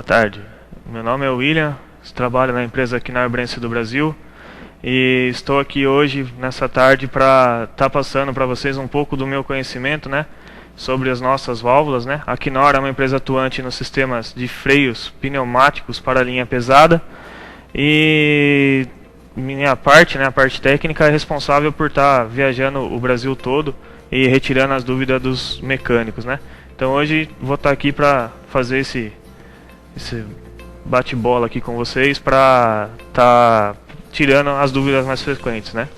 tarde. Meu nome é William, trabalho na empresa Knorr Brense do Brasil e estou aqui hoje, nessa tarde, para estar passando para vocês um pouco do meu conhecimento, né, sobre as nossas válvulas, né. A Knorr é uma empresa atuante nos sistemas de freios pneumáticos para linha pesada e minha parte, né, a parte técnica, é responsável por estar viajando o Brasil todo e retirando as dúvidas dos mecânicos, né. Então hoje vou estar aqui para fazer esse bate-bola aqui com vocês para estar tirando as dúvidas mais frequentes, né?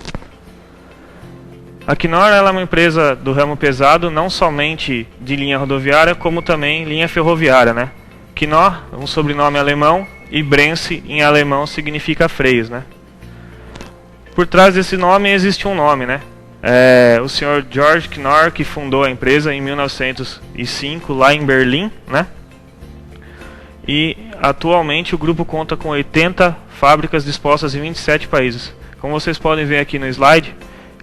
A Knorr ela é uma empresa do ramo pesado, não somente de linha rodoviária, como também linha ferroviária, né? Knorr, um sobrenome alemão, e Brense em alemão significa freios, né? Por trás desse nome existe um nome, né? O senhor George Knorr, que fundou a empresa em 1905 lá em Berlim, né? E atualmente o grupo conta com 80 fábricas dispostas em 27 países. Como vocês podem ver aqui no slide,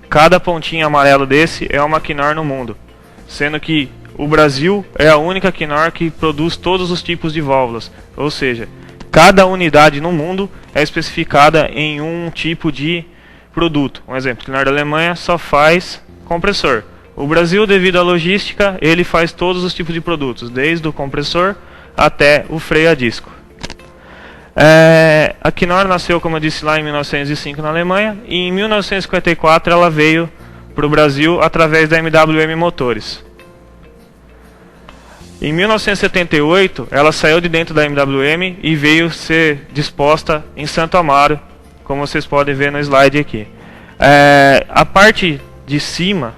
cada pontinho amarelo desse é uma Knorr no mundo, sendo que o Brasil é a única Knorr que produz todos os tipos de válvulas, ou seja, cada unidade no mundo é especificada em um tipo de produto. Um exemplo, Knorr da Alemanha só faz compressor. O Brasil, devido à logística, ele faz todos os tipos de produtos, desde o compressor até o freio a disco. A Knorr nasceu, como eu disse, lá em 1905 na Alemanha, e em 1954 ela veio para o Brasil através da MWM Motores. Em 1978 ela saiu de dentro da MWM e veio ser disposta em Santo Amaro, como vocês podem ver no slide aqui. A parte de cima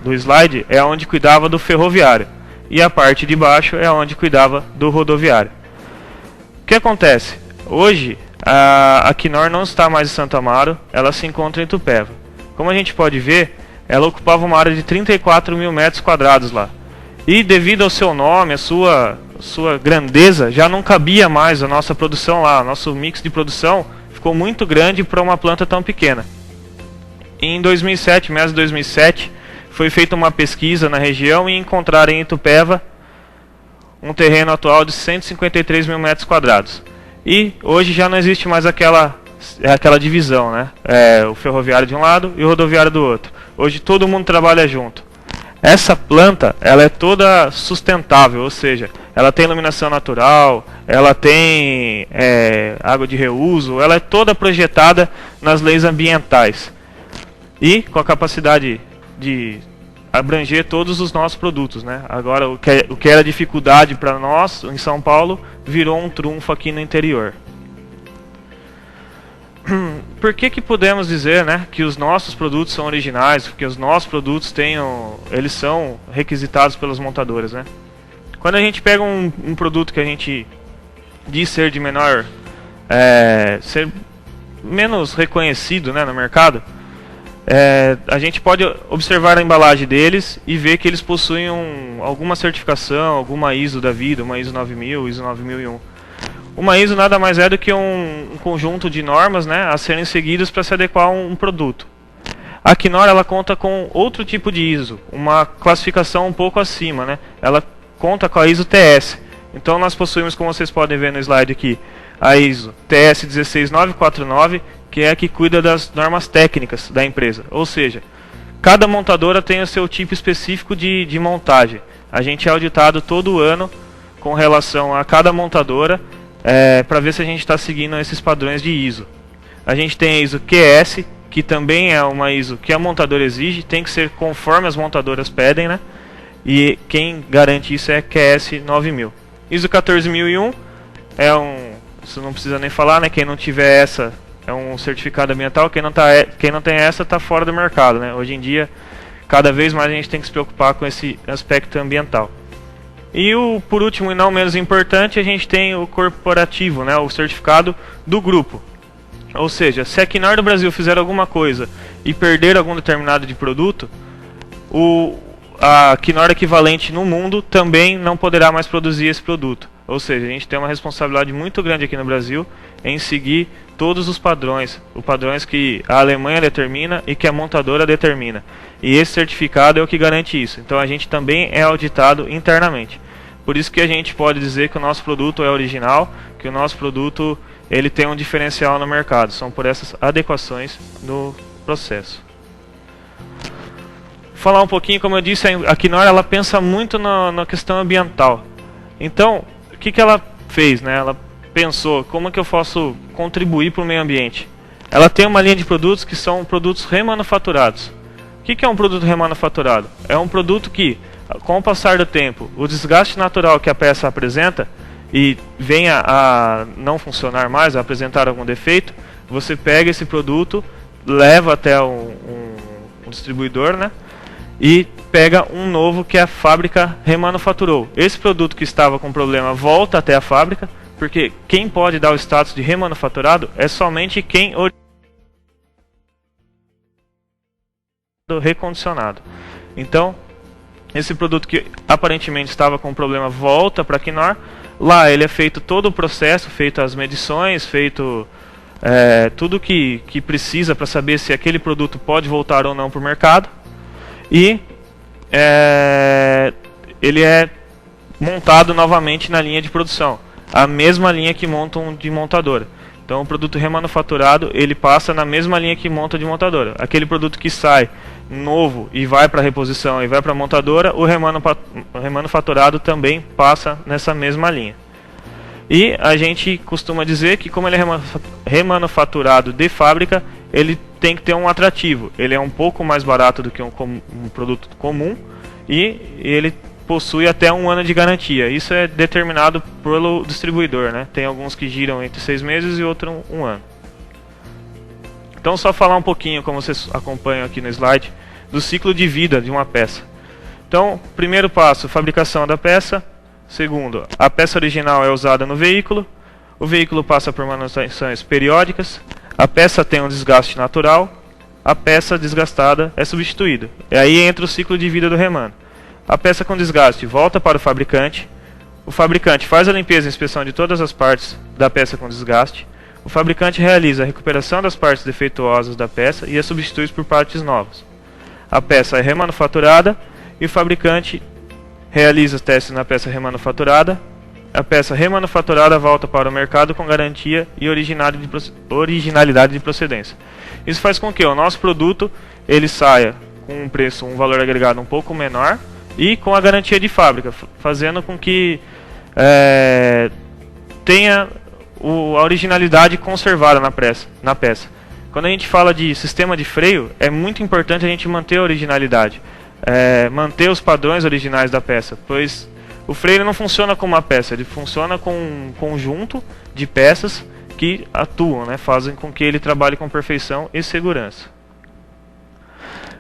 do slide é onde cuidava do ferroviário, e a parte de baixo é onde cuidava do rodoviário. O que acontece? Hoje a Knorr não está mais em Santo Amaro, ela se encontra em Itupeva. Como a gente pode ver, ela ocupava uma área de 34 mil metros quadrados lá. E devido ao seu nome, a sua grandeza, já não cabia mais a nossa produção lá. Nosso mix de produção ficou muito grande para uma planta tão pequena. Em 2007, meados de 2007, foi feita uma pesquisa na região e encontraram em Itupeva um terreno atual de 153 mil metros quadrados. E hoje já não existe mais aquela divisão, né? O ferroviário de um lado e o rodoviário do outro. Hoje todo mundo trabalha junto. Essa planta ela é toda sustentável, ou seja, ela tem iluminação natural, ela tem água de reuso, ela é toda projetada nas leis ambientais e com a capacidade de abranger todos os nossos produtos, né? Agora, o que era dificuldade para nós em São Paulo virou um trunfo aqui no interior. Por que podemos dizer, né, que os nossos produtos são originais, que os nossos produtos eles são requisitados pelas montadoras, né? Quando a gente pega um produto que a gente diz ser de menor, ser menos reconhecido, né, no mercado, a gente pode observar a embalagem deles e ver que eles possuem alguma certificação, alguma ISO da vida, uma ISO 9000, ISO 9001. Uma ISO nada mais é do que um conjunto de normas, né, a serem seguidas para se adequar a um produto. A Knorr ela conta com outro tipo de ISO, uma classificação um pouco acima, né? Ela conta com a ISO TS. Então nós possuímos, como vocês podem ver no slide aqui, a ISO TS 16949, que é a que cuida das normas técnicas da empresa. Ou seja, cada montadora tem o seu tipo específico de montagem. A gente é auditado todo ano com relação a cada montadora para ver se a gente está seguindo esses padrões de ISO. A gente tem a ISO QS, que também é uma ISO que a montadora exige, tem que ser conforme as montadoras pedem, né? E quem garante isso é QS 9000. ISO 14001 isso não precisa nem falar, né? Quem não tiver essa é um certificado ambiental, quem não tem essa está fora do mercado, né? Hoje em dia, cada vez mais a gente tem que se preocupar com esse aspecto ambiental. E por último e não menos importante, a gente tem o corporativo, né? O certificado do grupo. Ou seja, se a Knorr do Brasil fizer alguma coisa e perder algum determinado de produto, a Knorr equivalente no mundo também não poderá mais produzir esse produto. Ou seja, a gente tem uma responsabilidade muito grande aqui no Brasil em seguir todos os padrões que a Alemanha determina e que a montadora determina. E esse certificado é o que garante isso. Então a gente também é auditado internamente. Por isso que a gente pode dizer que o nosso produto é original, que o nosso produto ele tem um diferencial no mercado. São por essas adequações no processo. Falar um pouquinho, como eu disse, a Knorr ela pensa muito na questão ambiental. Então, o que ela fez, né? Ela pensou como que eu posso contribuir para o meio ambiente. Ela tem uma linha de produtos que são produtos remanufaturados. O que é um produto remanufaturado? É um produto que, com o passar do tempo, o desgaste natural que a peça apresenta e venha a não funcionar mais, a apresentar algum defeito, você pega esse produto, leva até um distribuidor, né? E pega um novo que a fábrica remanufaturou. Esse produto que estava com problema volta até a fábrica, porque quem pode dar o status de remanufaturado é somente quem recondicionado. Então, esse produto que aparentemente estava com problema volta para a Knorr. Lá ele é feito todo o processo, feito as medições, feito tudo que precisa para saber se aquele produto pode voltar ou não para o mercado. E ele é montado novamente na linha de produção, a mesma linha que montam de montadora. Então o produto remanufaturado ele passa na mesma linha que monta de montadora. Aquele produto que sai novo e vai para reposição e vai para a montadora, o remanufaturado também passa nessa mesma linha. E a gente costuma dizer que como ele é remanufaturado de fábrica, ele tem que ter um atrativo. Ele é um pouco mais barato do que um produto comum e ele possui até 1 ano de garantia. Isso é determinado pelo distribuidor, né? Tem alguns que giram entre 6 meses e outros 1 ano. Então só falar um pouquinho, como vocês acompanham aqui no slide, do ciclo de vida de uma peça. Então, primeiro passo, fabricação da peça. Segundo, a peça original é usada no veículo. O veículo passa por manutenções periódicas. A peça tem um desgaste natural. A peça desgastada é substituída. E aí entra o ciclo de vida do remano. A peça com desgaste volta para o fabricante. O fabricante faz a limpeza e inspeção de todas as partes da peça com desgaste. O fabricante realiza a recuperação das partes defeituosas da peça e as substitui por partes novas. A peça é remanufaturada e o fabricante realiza testes na peça remanufaturada. A peça remanufaturada volta para o mercado com garantia e originalidade de procedência. Isso faz com que o nosso produto ele saia com um preço, um valor agregado um pouco menor e com a garantia de fábrica, fazendo com que tenha a originalidade conservada na peça. Quando a gente fala de sistema de freio, é muito importante a gente manter a originalidade, manter os padrões originais da peça, pois o freio não funciona como uma peça, ele funciona com um conjunto de peças que atuam, né, fazem com que ele trabalhe com perfeição e segurança.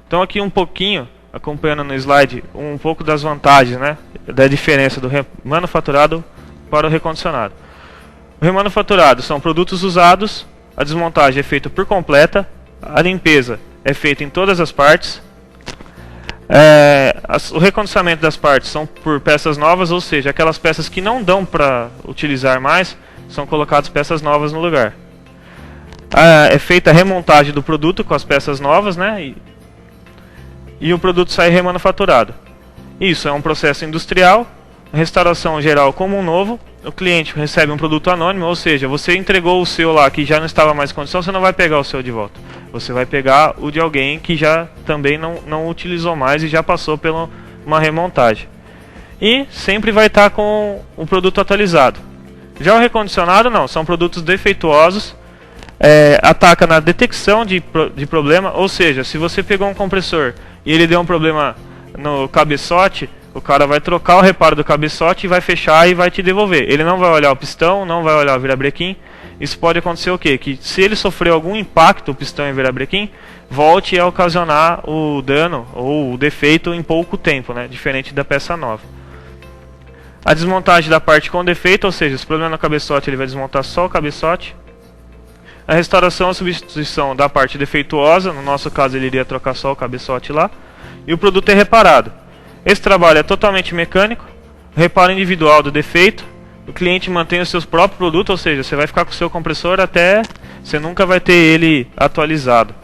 Então aqui um pouquinho, acompanhando no slide, um pouco das vantagens, né, da diferença do remanufaturado para o recondicionado. O remanufaturado são produtos usados, a desmontagem é feita por completa, a limpeza é feita em todas as partes, o recondicionamento das partes são por peças novas, ou seja, aquelas peças que não dão para utilizar mais, são colocadas peças novas no lugar. É feita a remontagem do produto com as peças novas, né, e o produto sai remanufaturado. Isso é um processo industrial, restauração geral como um novo. O cliente recebe um produto anônimo, ou seja, você entregou o seu lá que já não estava mais em condição, você não vai pegar o seu de volta. Você vai pegar o de alguém que já também não utilizou mais e já passou por uma remontagem. E sempre vai estar com o produto atualizado. Já o recondicionado não, são produtos defeituosos, ataca na detecção de problema, ou seja, se você pegou um compressor e ele deu um problema no cabeçote, o cara vai trocar o reparo do cabeçote e vai fechar e vai te devolver. Ele não vai olhar o pistão, não vai olhar o virabrequim. Isso pode acontecer o quê? Que se ele sofreu algum impacto, o pistão e o virabrequim, volte a ocasionar o dano ou o defeito em pouco tempo, né? Diferente da peça nova. A desmontagem da parte com defeito, ou seja, se o problema no cabeçote, ele vai desmontar só o cabeçote. A restauração e substituição da parte defeituosa, no nosso caso ele iria trocar só o cabeçote lá. E o produto é reparado. Esse trabalho é totalmente mecânico, reparo individual do defeito, o cliente mantém os seus próprios produtos, ou seja, você vai ficar com o seu compressor até você nunca vai ter ele atualizado.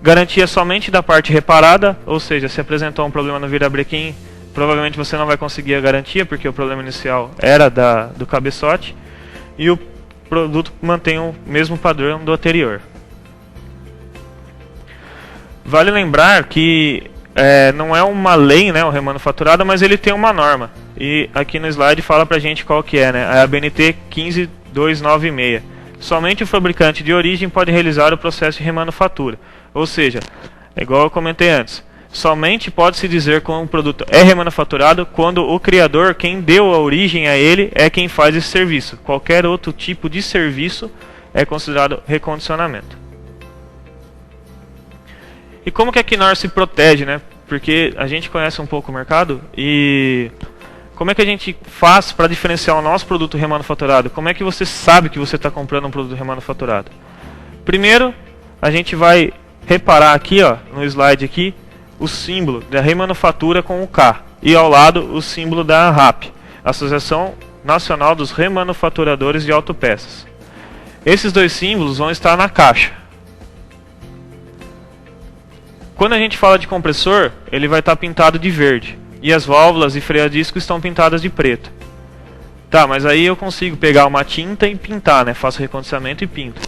Garantia somente da parte reparada, ou seja, se apresentou um problema no virabrequim, provavelmente você não vai conseguir a garantia, porque o problema inicial era do cabeçote, e o produto mantém o mesmo padrão do anterior. Vale lembrar que não é uma lei, né, o remanufaturado, mas ele tem uma norma. E aqui no slide fala pra gente qual que é, né? É a BNT 15296. Somente o fabricante de origem pode realizar o processo de remanufatura. Ou seja, igual eu comentei antes, somente pode-se dizer que um produto é remanufaturado quando o criador, quem deu a origem a ele, é quem faz esse serviço. Qualquer outro tipo de serviço é considerado recondicionamento. E como que a Knorr se protege, né? Porque a gente conhece um pouco o mercado e como é que a gente faz para diferenciar o nosso produto remanufaturado? Como é que você sabe que você está comprando um produto remanufaturado? Primeiro, a gente vai reparar aqui, ó, no slide aqui, o símbolo da remanufatura com o K e ao lado o símbolo da ANRAP, Associação Nacional dos Remanufaturadores de Autopeças. Esses dois símbolos vão estar na caixa. Quando a gente fala de compressor, ele vai estar pintado de verde. E as válvulas e freio-a-disco estão pintadas de preto. Tá, mas aí eu consigo pegar uma tinta e pintar, né? Faço recondicionamento e pinto.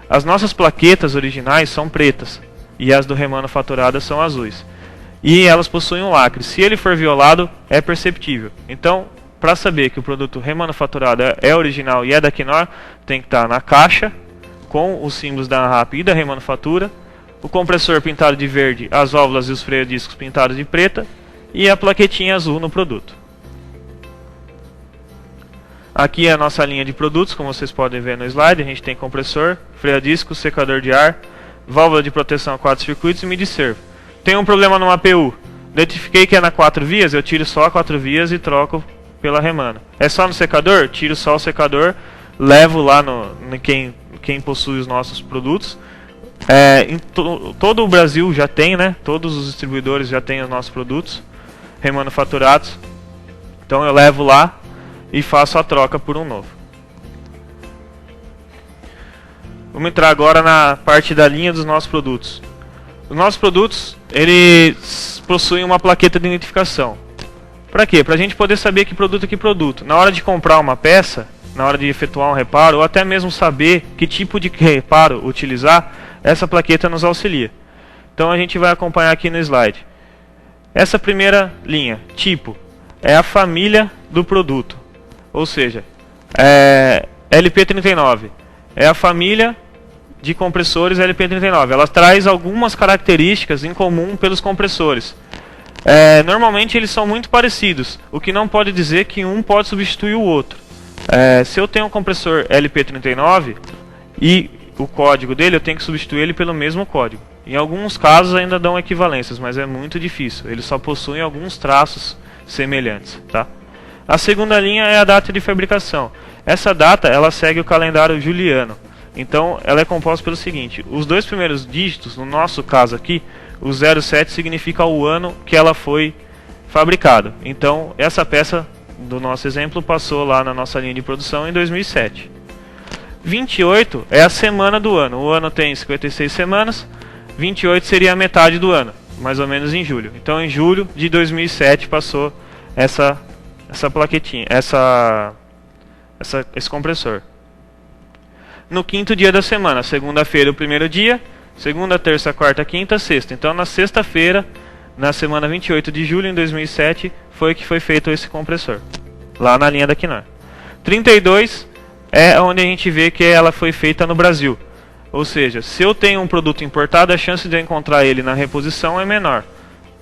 As nossas plaquetas originais são pretas. E as do remanufaturado são azuis. E elas possuem um lacre. Se ele for violado, é perceptível. Então, para saber que o produto remanufaturado é original e é da Knorr, tem que estar na caixa, com os símbolos da ANRAP e da remanufatura. O compressor pintado de verde, as válvulas e os freio-discos pintados de preta e a plaquetinha azul no produto. Aqui é a nossa linha de produtos, como vocês podem ver no slide. A gente tem compressor, freio-disco, secador de ar, válvula de proteção a 4 circuitos e midi-servo. Tem um problema no APU. Identifiquei que é na 4 vias, eu tiro só a 4 vias e troco pela remana. É só no secador? Tiro só o secador, levo lá no quem possui os nossos produtos. Todo o Brasil já tem, né? Todos os distribuidores já têm os nossos produtos remanufaturados. Então eu levo lá e faço a troca por um novo. Vamos entrar agora na parte da linha dos nossos produtos. Os nossos produtos, eles possuem uma plaqueta de identificação. Para quê? Para a gente poder saber que produto é que produto. Na hora de comprar uma peça, na hora de efetuar um reparo, ou até mesmo saber que tipo de reparo utilizar, essa plaqueta nos auxilia. Então a gente vai acompanhar aqui no slide. Essa primeira linha, tipo, é a família do produto. Ou seja, LP39 é a família de compressores LP39. Ela traz algumas características em comum pelos compressores. Normalmente eles são muito parecidos, o que não pode dizer que um pode substituir o outro. Se eu tenho um compressor LP39 e o código dele, eu tenho que substituir ele pelo mesmo código. Em alguns casos ainda dão equivalências, mas é muito difícil. Eles só possuem alguns traços semelhantes, tá? A segunda linha é a data de fabricação. Essa data, ela segue o calendário juliano. Então, ela é composta pelo seguinte: os dois primeiros dígitos, no nosso caso aqui, o 07 significa o ano que ela foi fabricada. Então, essa peça do nosso exemplo passou lá na nossa linha de produção em 2007. 28 é a semana do ano. O ano tem 56 semanas. 28 seria a metade do ano, mais ou menos em julho. Então, em julho de 2007 passou essa plaquetinha, esse compressor. No quinto dia da semana, segunda-feira o primeiro dia, segunda, terça, quarta, quinta, sexta. Então, na sexta-feira, na semana 28 de julho de 2007, foi que foi feito esse compressor, lá na linha da Knorr. 32 é onde a gente vê que ela foi feita no Brasil. Ou seja, se eu tenho um produto importado, a chance de eu encontrar ele na reposição é menor.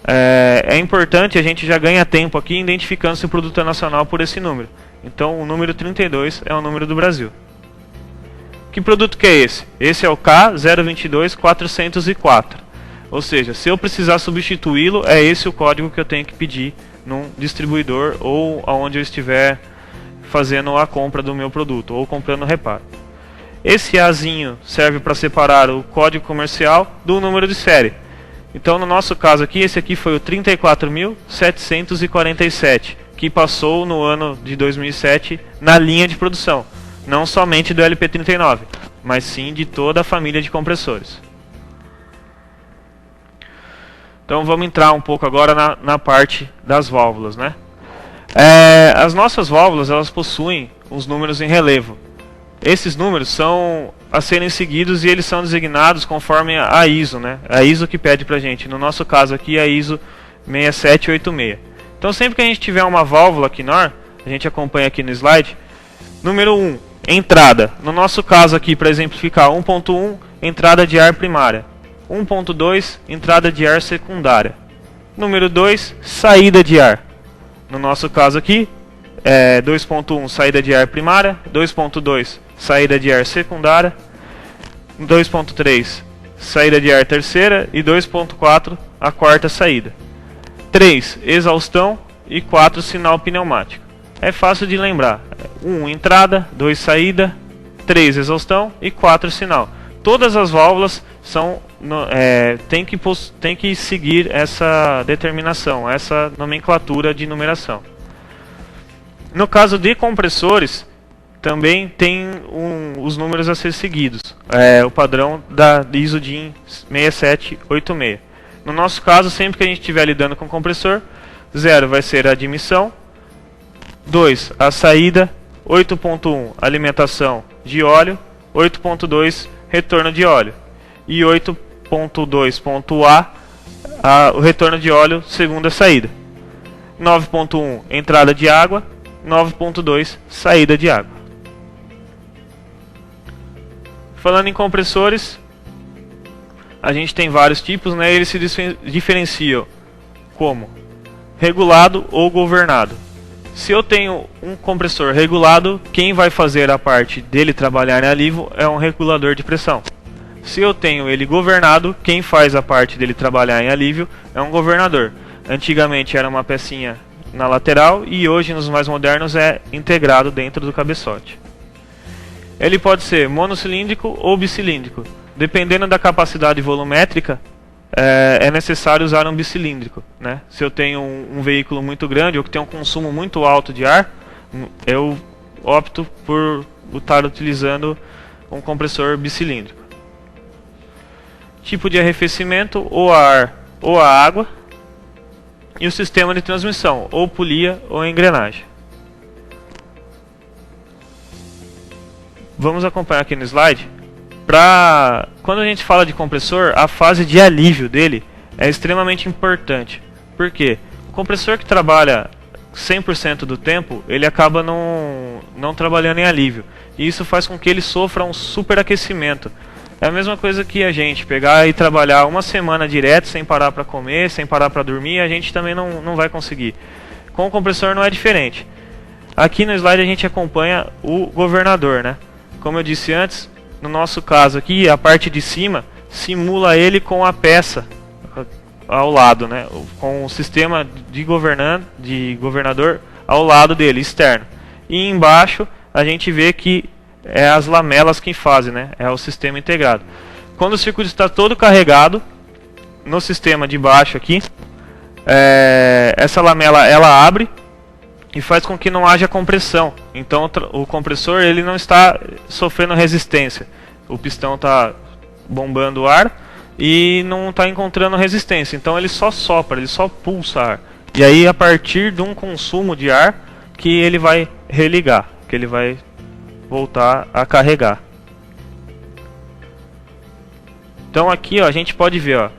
É importante, a gente já ganha tempo aqui identificando se o produto é nacional por esse número. Então o número 32 é o número do Brasil. Que produto que é esse? Esse é o K022404. Ou seja, se eu precisar substituí-lo, é esse o código que eu tenho que pedir num distribuidor ou aonde eu estiver fazendo a compra do meu produto ou comprando reparo. Esse Azinho serve para separar o código comercial do número de série. Então, no nosso caso aqui, esse aqui foi o 34.747, que passou no ano de 2007 na linha de produção. Não somente do LP39, mas sim de toda a família de compressores. Então vamos entrar um pouco agora na parte das válvulas, né? As nossas válvulas, elas possuem os números em relevo. Esses números são a serem seguidos e eles são designados conforme a ISO, né? A ISO que pede pra gente. No nosso caso aqui é a ISO 6786. Então sempre que a gente tiver uma válvula Knorr, a gente acompanha aqui no slide, número 1, entrada. No nosso caso aqui, para exemplificar, 1.1, entrada de ar primária. 1.2, entrada de ar secundária. Número 2, saída de ar. No nosso caso aqui, 2.1, saída de ar primária. 2.2, saída de ar secundária. 2.3, saída de ar terceira. E 2.4, a quarta saída. 3, exaustão. E 4, sinal pneumático. É fácil de lembrar. 1, entrada. 2, saída. 3, exaustão. E 4, sinal. Todas as válvulas tem que seguir essa determinação, essa nomenclatura de numeração. No caso de compressores, também tem os números a ser seguidos. O padrão da ISO DIN 6786. No nosso caso, sempre que a gente estiver lidando com compressor, 0 vai ser a admissão, 2 a saída, 8.1 alimentação de óleo, 8.2 retorno de óleo e 8.2.A o retorno de óleo segunda saída. 9.1 entrada de água, 9.2 saída de água. Falando em compressores, a gente tem vários tipos, né? Eles se diferenciam como regulado ou governado. Se eu tenho um compressor regulado, quem vai fazer a parte dele trabalhar em alívio é um regulador de pressão. Se eu tenho ele governado, quem faz a parte dele trabalhar em alívio é um governador. Antigamente era uma pecinha na lateral e hoje nos mais modernos é integrado dentro do cabeçote. Ele pode ser monocilíndrico ou bicilíndrico. Dependendo da capacidade volumétrica, é necessário usar um bicilíndrico, né? Se eu tenho um veículo muito grande ou que tem um consumo muito alto de ar, eu opto por estar utilizando um compressor bicilíndrico. Tipo de arrefecimento, ou a ar ou a água. E o sistema de transmissão, ou polia ou engrenagem. Vamos acompanhar aqui no slide. Quando a gente fala de compressor, a fase de alívio dele é extremamente importante. Por quê? O compressor que trabalha 100% do tempo, ele acaba não trabalhando em alívio. E isso faz com que ele sofra um superaquecimento. É a mesma coisa que a gente pegar e trabalhar uma semana direto, sem parar para comer, sem parar para dormir, a gente também não vai conseguir. Com o compressor não é diferente. Aqui no slide a gente acompanha o governador, né? Como eu disse antes, no nosso caso aqui, a parte de cima simula ele com a peça ao lado, né? Com o sistema de governador ao lado dele, externo. E embaixo a gente vê que é as lamelas que fazem, né? É o sistema integrado. Quando o circuito está todo carregado, no sistema de baixo aqui, essa lamela ela abre e faz com que não haja compressão. Então o compressor ele não está sofrendo resistência. O pistão está bombando o ar e não está encontrando resistência. Então ele só sopra, ele só pulsa ar. E aí a partir de um consumo de ar que ele vai religar, que ele vai voltar a carregar. Então aqui ó, a gente pode ver, ó,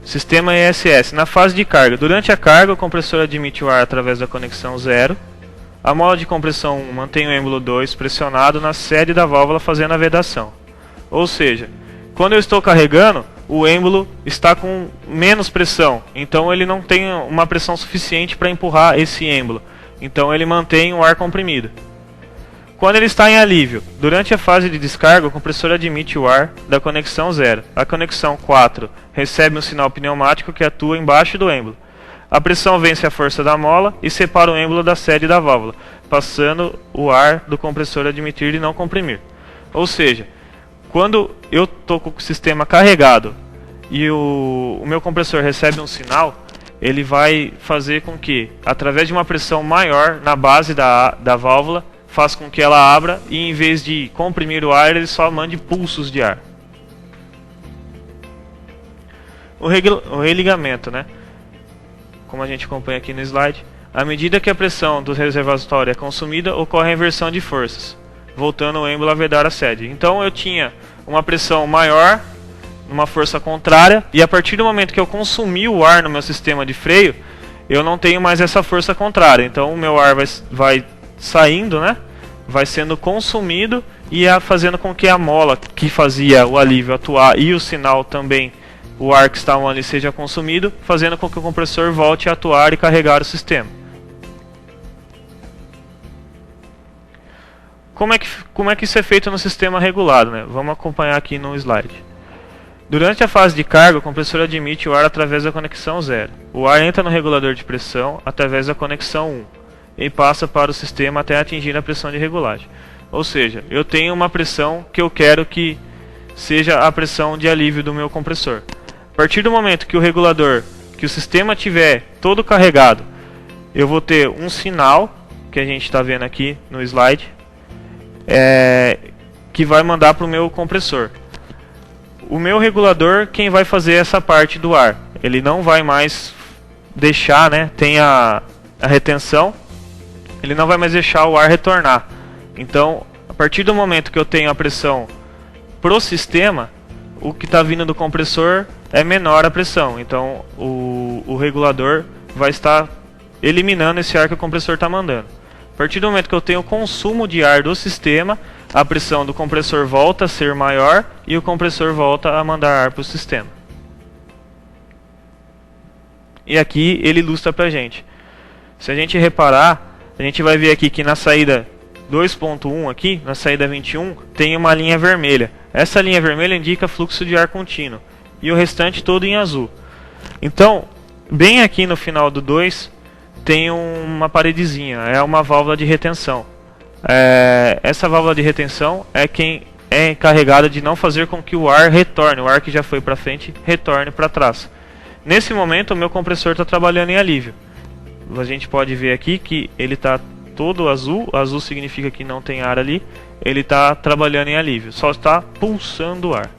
sistema ESS. Na fase de carga, durante a carga o compressor admite o ar através da conexão 0. A mola de compressão 1 mantém o êmbolo 2 pressionado na sede da válvula fazendo a vedação. Ou seja, quando eu estou carregando, o êmbolo está com menos pressão. Então ele não tem uma pressão suficiente para empurrar esse êmbolo. Então ele mantém o ar comprimido. Quando ele está em alívio, durante a fase de descarga, o compressor admite o ar da conexão 0. A conexão 4 recebe um sinal pneumático que atua embaixo do êmbolo. A pressão vence a força da mola e separa o êmbolo da sede da válvula, passando o ar do compressor a admitir e não comprimir. Ou seja, quando eu estou com o sistema carregado e o meu compressor recebe um sinal, ele vai fazer com que, através de uma pressão maior na base da válvula, faça com que ela abra e em vez de comprimir o ar, ele só mande pulsos de ar. o religamento, né? Como a gente acompanha aqui no slide, à medida que a pressão do reservatório é consumida, ocorre a inversão de forças, voltando o êmbolo a vedar a sede. Então eu tinha uma pressão maior, uma força contrária, e a partir do momento que eu consumi o ar no meu sistema de freio, eu não tenho mais essa força contrária. Então o meu ar vai saindo, né? Vai sendo consumido e fazendo com que a mola que fazia o alívio atuar e o sinal também, o ar que estava ali, seja consumido, fazendo com que o compressor volte a atuar e carregar o sistema. Como é que isso é feito no sistema regulado, né? Vamos acompanhar aqui no slide. Durante a fase de carga, o compressor admite o ar através da conexão 0. O ar entra no regulador de pressão através da conexão 1 e passa para o sistema até atingir a pressão de regulagem. Ou seja, eu tenho uma pressão que eu quero que seja a pressão de alívio do meu compressor. A partir do momento que o regulador, que o sistema tiver todo carregado, eu vou ter um sinal, que a gente está vendo aqui no slide, que vai mandar para o meu compressor. O meu regulador, quem vai fazer essa parte do ar, ele não vai mais deixar, né, tem a retenção, ele não vai mais deixar o ar retornar. Então, a partir do momento que eu tenho a pressão pro sistema, o que está vindo do compressor é menor a pressão. Então, o regulador vai estar eliminando esse ar que o compressor está mandando. A partir do momento que eu tenho o consumo de ar do sistema, a pressão do compressor volta a ser maior e o compressor volta a mandar ar para o sistema. E aqui ele ilustra para a gente. Se a gente reparar, a gente vai ver aqui que na saída 2.1 aqui, na saída 21, tem uma linha vermelha. Essa linha vermelha indica fluxo de ar contínuo e o restante todo em azul. Então, bem aqui no final do 2, tem uma paredezinha, é uma válvula de retenção. Essa válvula de retenção é quem é encarregada de não fazer com que o ar retorne, o ar que já foi para frente, retorne para trás. Nesse momento, o meu compressor está trabalhando em alívio. A gente pode ver aqui que ele está todo azul, azul significa que não tem ar ali, ele está trabalhando em alívio, só está pulsando o ar.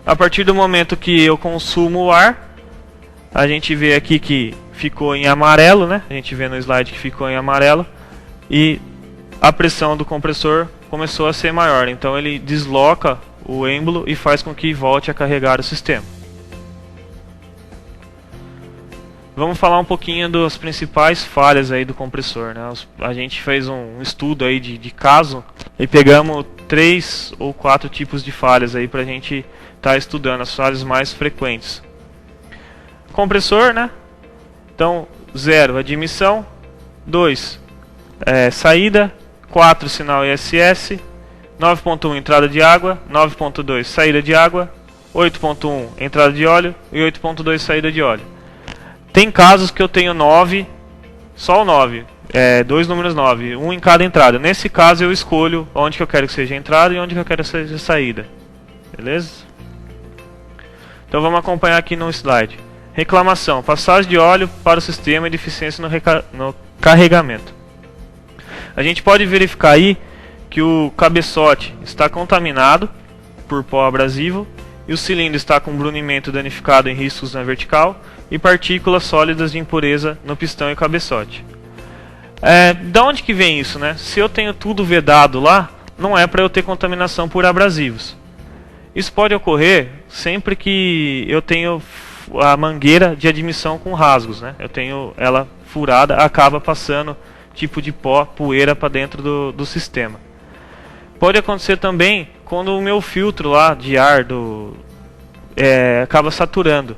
A partir do momento que eu consumo o ar, a gente vê aqui que ficou em amarelo, né? A gente vê no slide que ficou em amarelo e a pressão do compressor começou a ser maior, então ele desloca o êmbolo e faz com que volte a carregar o sistema. Vamos falar um pouquinho das principais falhas aí do compressor, né? A gente fez um estudo aí de caso e pegamos 3 ou 4 tipos de falhas aí pra gente estar estudando as falhas mais frequentes. Compressor, né? Então, 0, admissão, 2, saída, 4, sinal ISS, 9.1, entrada de água, 9.2, saída de água, 8.1, entrada de óleo e 8.2, saída de óleo. Tem casos que eu tenho 9, só o 9, 2 números 9, um em cada entrada. Nesse caso eu escolho onde que eu quero que seja a entrada e onde que eu quero que seja a saída. Beleza? Então vamos acompanhar aqui no slide. Reclamação, passagem de óleo para o sistema e deficiência no carregamento. A gente pode verificar aí que o cabeçote está contaminado por pó abrasivo e o cilindro está com brunimento danificado em riscos na vertical e partículas sólidas de impureza no pistão e cabeçote. Da onde que vem isso, né? Se eu tenho tudo vedado lá, não é para eu ter contaminação por abrasivos. Isso pode ocorrer sempre que eu tenho a mangueira de admissão com rasgos, né? Eu tenho ela furada, acaba passando tipo de pó, poeira para dentro do sistema. Pode acontecer também quando o meu filtro lá de ar acaba saturando.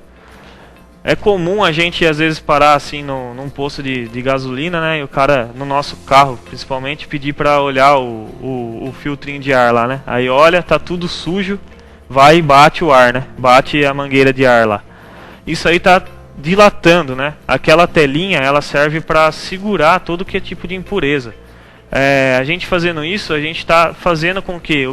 É comum a gente às vezes parar assim num posto de gasolina, né? E o cara, no nosso carro principalmente, pedir para olhar o filtrinho de ar lá, né? Aí olha, tá tudo sujo, vai e bate o ar, né? Bate a mangueira de ar lá. Isso aí tá dilatando, né? Aquela telinha, ela serve para segurar todo que é tipo de impureza. A gente fazendo isso, a gente está fazendo com que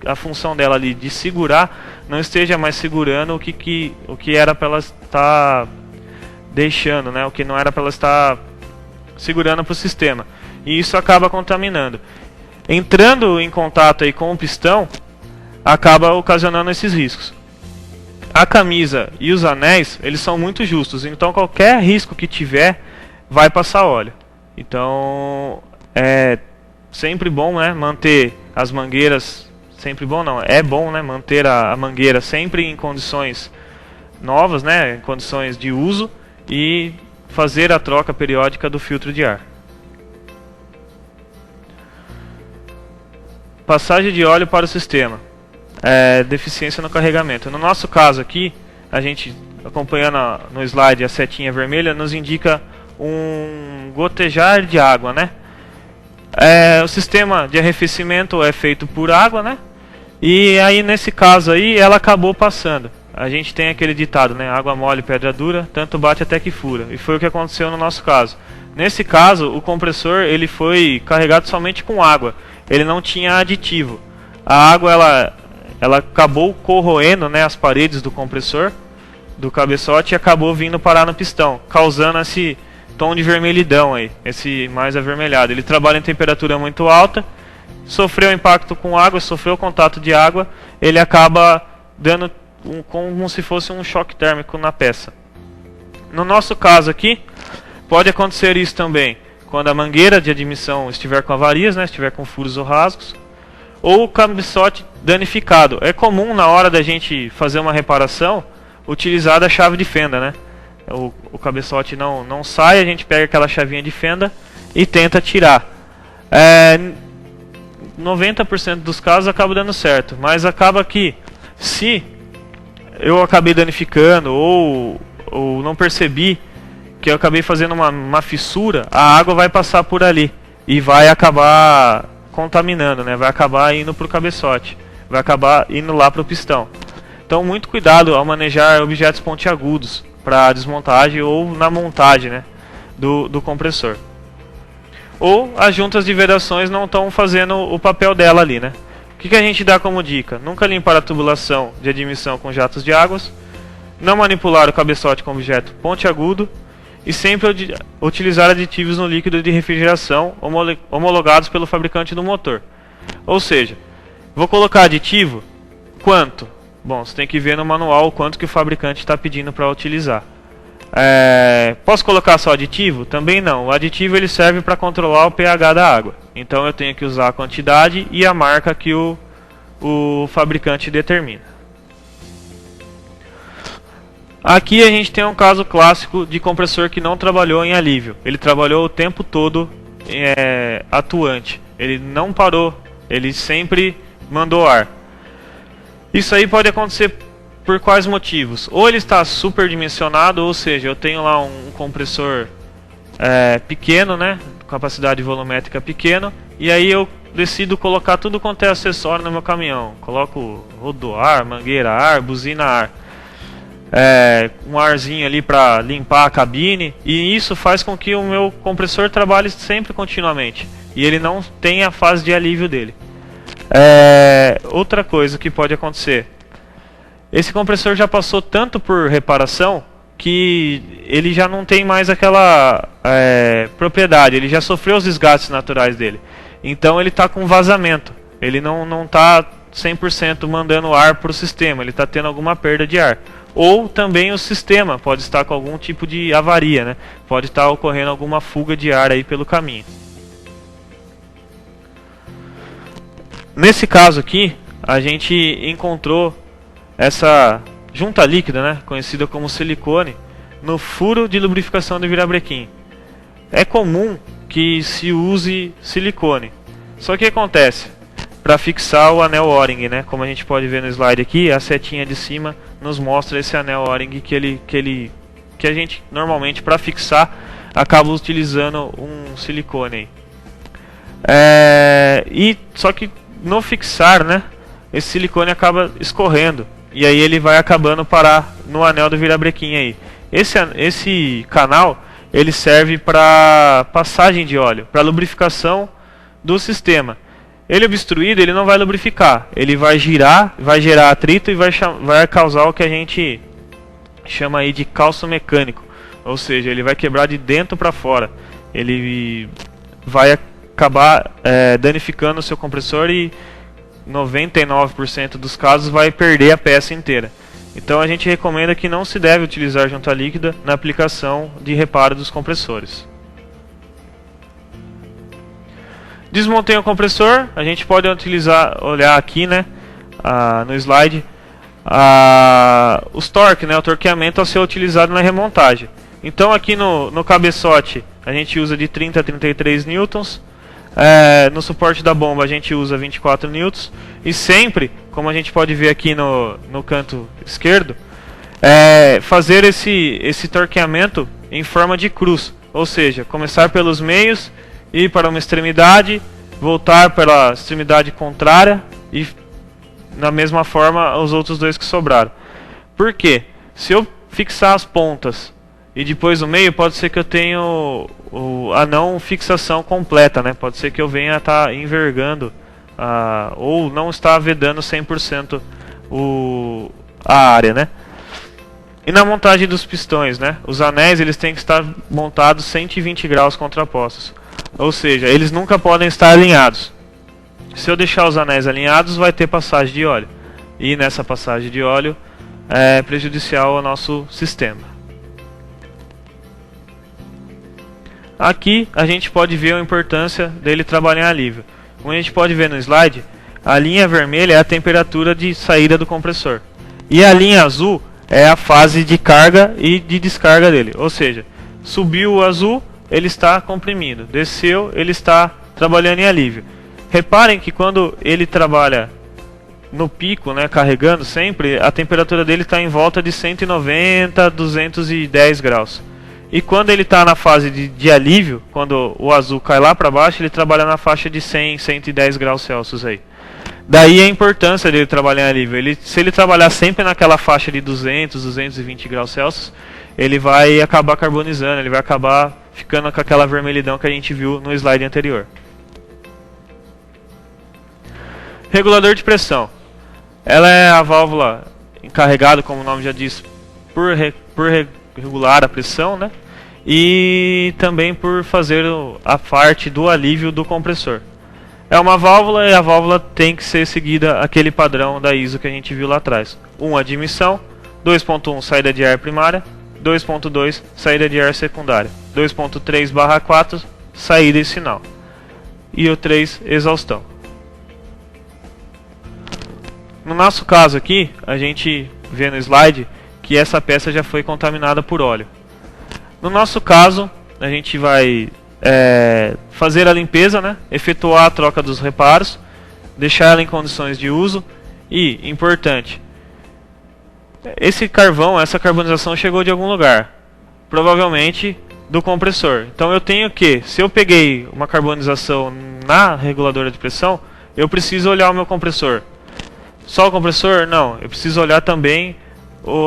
a função dela ali de segurar não esteja mais segurando o que era para ela estar deixando, né? O que não era para ela estar segurando para o sistema. E isso acaba contaminando. Entrando em contato aí com o pistão, acaba ocasionando esses riscos. A camisa e os anéis, eles são muito justos, então qualquer risco que tiver vai passar óleo. Então é sempre bom, né, manter as mangueiras, sempre bom não, é bom, né, manter a mangueira sempre em condições novas, né, em condições de uso, e fazer a troca periódica do filtro de ar. Passagem de óleo para o sistema. Deficiência no carregamento. No nosso caso aqui, a gente, acompanhando no slide a setinha vermelha, nos indica um gotejar de água, né? O sistema de arrefecimento é feito por água, né? E aí nesse caso aí ela acabou passando. A gente tem aquele ditado, né? Água mole, pedra dura, tanto bate até que fura. E foi o que aconteceu no nosso caso. Nesse caso, o compressor ele foi carregado somente com água. Ele não tinha aditivo. A água ela acabou corroendo, né, as paredes do compressor, do cabeçote, e acabou vindo parar no pistão, causando esse tom de vermelhidão aí, esse mais avermelhado. Ele trabalha em temperatura muito alta, sofreu impacto com água, sofreu contato de água, ele acaba dando como se fosse um choque térmico na peça. No nosso caso aqui, pode acontecer isso também quando a mangueira de admissão estiver com avarias, né, estiver com furos ou rasgos, ou o cabeçote danificado. É comum na hora da gente fazer uma reparação utilizar a chave de fenda, né? O cabeçote não sai, a gente pega aquela chavinha de fenda e tenta tirar. 90% dos casos acaba dando certo, mas acaba que se eu acabei danificando ou não percebi que eu acabei fazendo uma fissura, a água vai passar por ali e vai acabar contaminando, né? Vai acabar indo para o cabeçote, vai acabar indo lá para o pistão. Então muito cuidado ao manejar objetos pontiagudos para desmontagem ou na montagem, né, do compressor. Ou as juntas de vedações não estão fazendo o papel dela ali, né? O que a gente dá como dica? Nunca limpar a tubulação de admissão com jatos de águas, não manipular o cabeçote com objeto pontiagudo, e sempre utilizar aditivos no líquido de refrigeração homologados pelo fabricante do motor. Ou seja, vou colocar aditivo, quanto? Bom, você tem que ver no manual o quanto que o fabricante está pedindo para utilizar. Posso colocar só aditivo? Também não. O aditivo ele serve para controlar o pH da água. Então eu tenho que usar a quantidade e a marca que o fabricante determina. Aqui a gente tem um caso clássico de compressor que não trabalhou em alívio. Ele trabalhou o tempo todo atuante. Ele não parou, ele sempre mandou ar. Isso aí pode acontecer por quais motivos? Ou ele está superdimensionado, ou seja, eu tenho lá um compressor pequeno, né, capacidade volumétrica pequena, e aí eu decido colocar tudo quanto é acessório no meu caminhão. Coloco rodoar, mangueira ar, buzina ar. Um arzinho ali para limpar a cabine, e isso faz com que o meu compressor trabalhe sempre continuamente e ele não tenha a fase de alívio dele. Outra coisa que pode acontecer, esse compressor já passou tanto por reparação que ele já não tem mais aquela propriedade, ele já sofreu os desgastes naturais dele, então ele está com vazamento, ele não está 100% mandando ar para o sistema, ele está tendo alguma perda de ar. Ou também o sistema pode estar com algum tipo de avaria, né? Pode estar ocorrendo alguma fuga de ar aí pelo caminho. Nesse caso aqui, a gente encontrou essa junta líquida, né, conhecida como silicone, no furo de lubrificação do virabrequim. É comum que se use silicone. Só que o que acontece? Para fixar o anel O-ring, né? Como a gente pode ver no slide aqui, a setinha de cima nos mostra esse anel O-ring que a gente normalmente para fixar acaba utilizando um silicone aí. Só que no fixar, né, esse silicone acaba escorrendo e aí ele vai acabando parar no anel do virabrequim aí. Esse canal ele serve para passagem de óleo, para lubrificação do sistema. Ele obstruído, ele não vai lubrificar, ele vai girar, vai gerar atrito e vai causar o que a gente chama aí de calço mecânico, ou seja, ele vai quebrar de dentro para fora, ele vai acabar danificando o seu compressor e 99% dos casos vai perder a peça inteira. Então a gente recomenda que não se deve utilizar junta líquida na aplicação de reparo dos compressores. Desmontei o compressor, a gente pode olhar aqui, né, no slide, os torques, né, o torqueamento a ser utilizado na remontagem. Então aqui no cabeçote a gente usa de 30 a 33 newtons. No suporte da bomba a gente usa 24 newtons. E sempre, como a gente pode ver aqui no canto esquerdo, fazer esse torqueamento em forma de cruz. Ou seja, começar pelos meios, ir para uma extremidade, voltar pela extremidade contrária e na mesma forma os outros dois que sobraram. Por quê? Se eu fixar as pontas e depois o meio, pode ser que eu tenha a não fixação completa, né? Pode ser que eu venha a estar envergando ou não estar vedando 100% a área, né? E na montagem dos pistões, né? Os anéis eles têm que estar montados 120 graus contrapostos. Ou seja, eles nunca podem estar alinhados. Se eu deixar os anéis alinhados, vai ter passagem de óleo. E nessa passagem de óleo é prejudicial ao nosso sistema. Aqui a gente pode ver a importância dele trabalhar em alívio. Como a gente pode ver no slide, a linha vermelha é a temperatura de saída do compressor. E a linha azul é a fase de carga e de descarga dele. Ou seja, subiu o azul, ele está comprimindo. Desceu, ele está trabalhando em alívio. Reparem que quando ele trabalha no pico, né, carregando sempre, a temperatura dele está em volta de 190, 210 graus. E quando ele está na fase de alívio, quando o azul cai lá para baixo, ele trabalha na faixa de 100, 110 graus Celsius aí. Daí a importância dele trabalhar em alívio. Se ele trabalhar sempre naquela faixa de 200, 220 graus Celsius, ele vai acabar carbonizando, ele vai acabar ficando com aquela vermelhidão que a gente viu no slide anterior. Regulador de pressão. Ela é a válvula encarregada, como o nome já diz, por regular a pressão, né? E também por fazer a parte do alívio do compressor. É uma válvula e a válvula tem que ser seguida aquele padrão da ISO que a gente viu lá atrás. 1 admissão, 2.1 saída de ar primária, 2.2 saída de ar secundária, 2.3/4 saída e sinal, e o 3 exaustão. No nosso caso aqui, a gente vê no slide que essa peça já foi contaminada por óleo. No nosso caso, a gente vai fazer a limpeza, né? Efetuar a troca dos reparos, deixar ela em condições de uso e, importante, esse carvão, essa carbonização chegou de algum lugar, provavelmente do compressor. Então eu tenho que, se eu peguei uma carbonização na reguladora de pressão, eu preciso olhar o meu compressor. Só o compressor? Não, eu preciso olhar também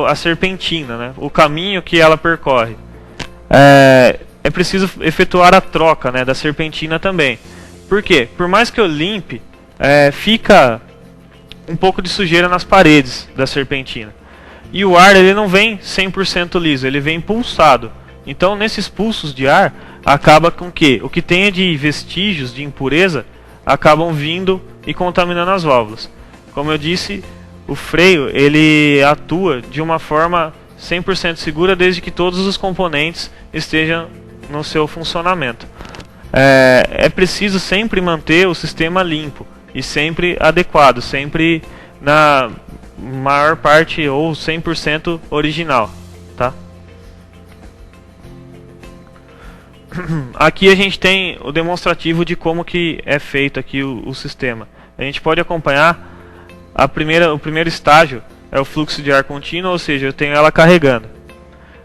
a serpentina, né? O caminho que ela percorre. É preciso efetuar a troca, né, da serpentina também. Por quê? Por mais que eu limpe, fica um pouco de sujeira nas paredes da serpentina. E o ar ele não vem 100% liso, ele vem pulsado. Então nesses pulsos de ar, acaba com que o que tenha de vestígios de impureza acabam vindo e contaminando as válvulas. Como eu disse, o freio ele atua de uma forma 100% segura desde que todos os componentes estejam no seu funcionamento. É preciso sempre manter o sistema limpo e sempre adequado, sempre na maior parte ou 100% original, tá? Aqui a gente tem o demonstrativo de como que é feito aqui o sistema. A gente pode acompanhar o primeiro estágio é o fluxo de ar contínuo, ou seja, eu tenho ela carregando.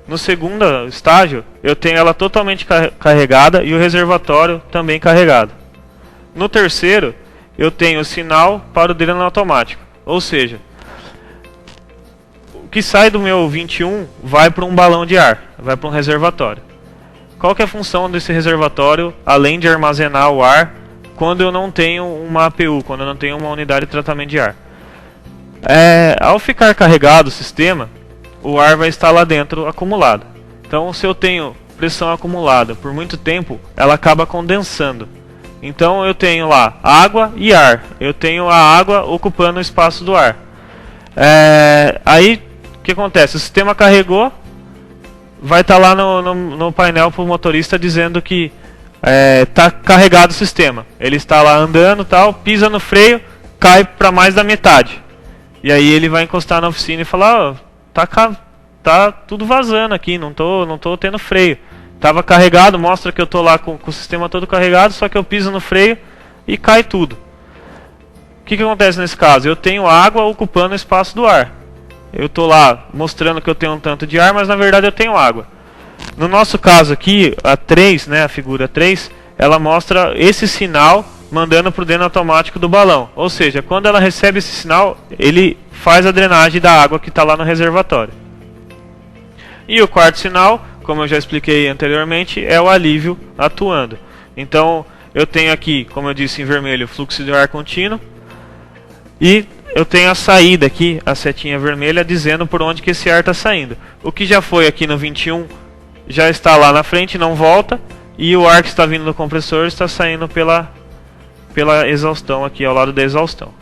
No segundo estágio, eu tenho ela totalmente carregada e o reservatório também carregado. No terceiro, eu tenho o sinal para o dreno automático, ou seja, o que sai do meu 21 vai para um balão de ar, vai para um reservatório. Qual que é a função desse reservatório, além de armazenar o ar, quando eu não tenho uma APU, quando eu não tenho uma unidade de tratamento de ar? Ao ficar carregado o sistema, o ar vai estar lá dentro acumulado. Então, se eu tenho pressão acumulada por muito tempo, ela acaba condensando. Então eu tenho lá água e ar. Eu tenho a água ocupando o espaço do ar. Aí o que acontece? O sistema carregou, vai estar lá no painel para o motorista dizendo que está carregado o sistema. Ele está lá andando, tal, pisa no freio, cai para mais da metade. E aí ele vai encostar na oficina e falar: tá tudo vazando aqui, não tô tendo freio. Tava carregado, mostra que eu tô lá com o sistema todo carregado, só que eu piso no freio e cai tudo. O que acontece nesse caso? Eu tenho água ocupando o espaço do ar. Eu tô lá mostrando que eu tenho um tanto de ar, mas na verdade eu tenho água. No nosso caso aqui, a 3, né, a figura 3, ela mostra esse sinal mandando para o dreno automático do balão. Ou seja, quando ela recebe esse sinal, ele faz a drenagem da água que está lá no reservatório. E o quarto sinal, como eu já expliquei anteriormente, é o alívio atuando. Então eu tenho aqui, como eu disse em vermelho, o fluxo de ar contínuo. E eu tenho a saída aqui, a setinha vermelha, dizendo por onde que esse ar está saindo. O que já foi aqui no 21 já está lá na frente, não volta. E o ar que está vindo do compressor está saindo pela exaustão aqui, ao lado da exaustão.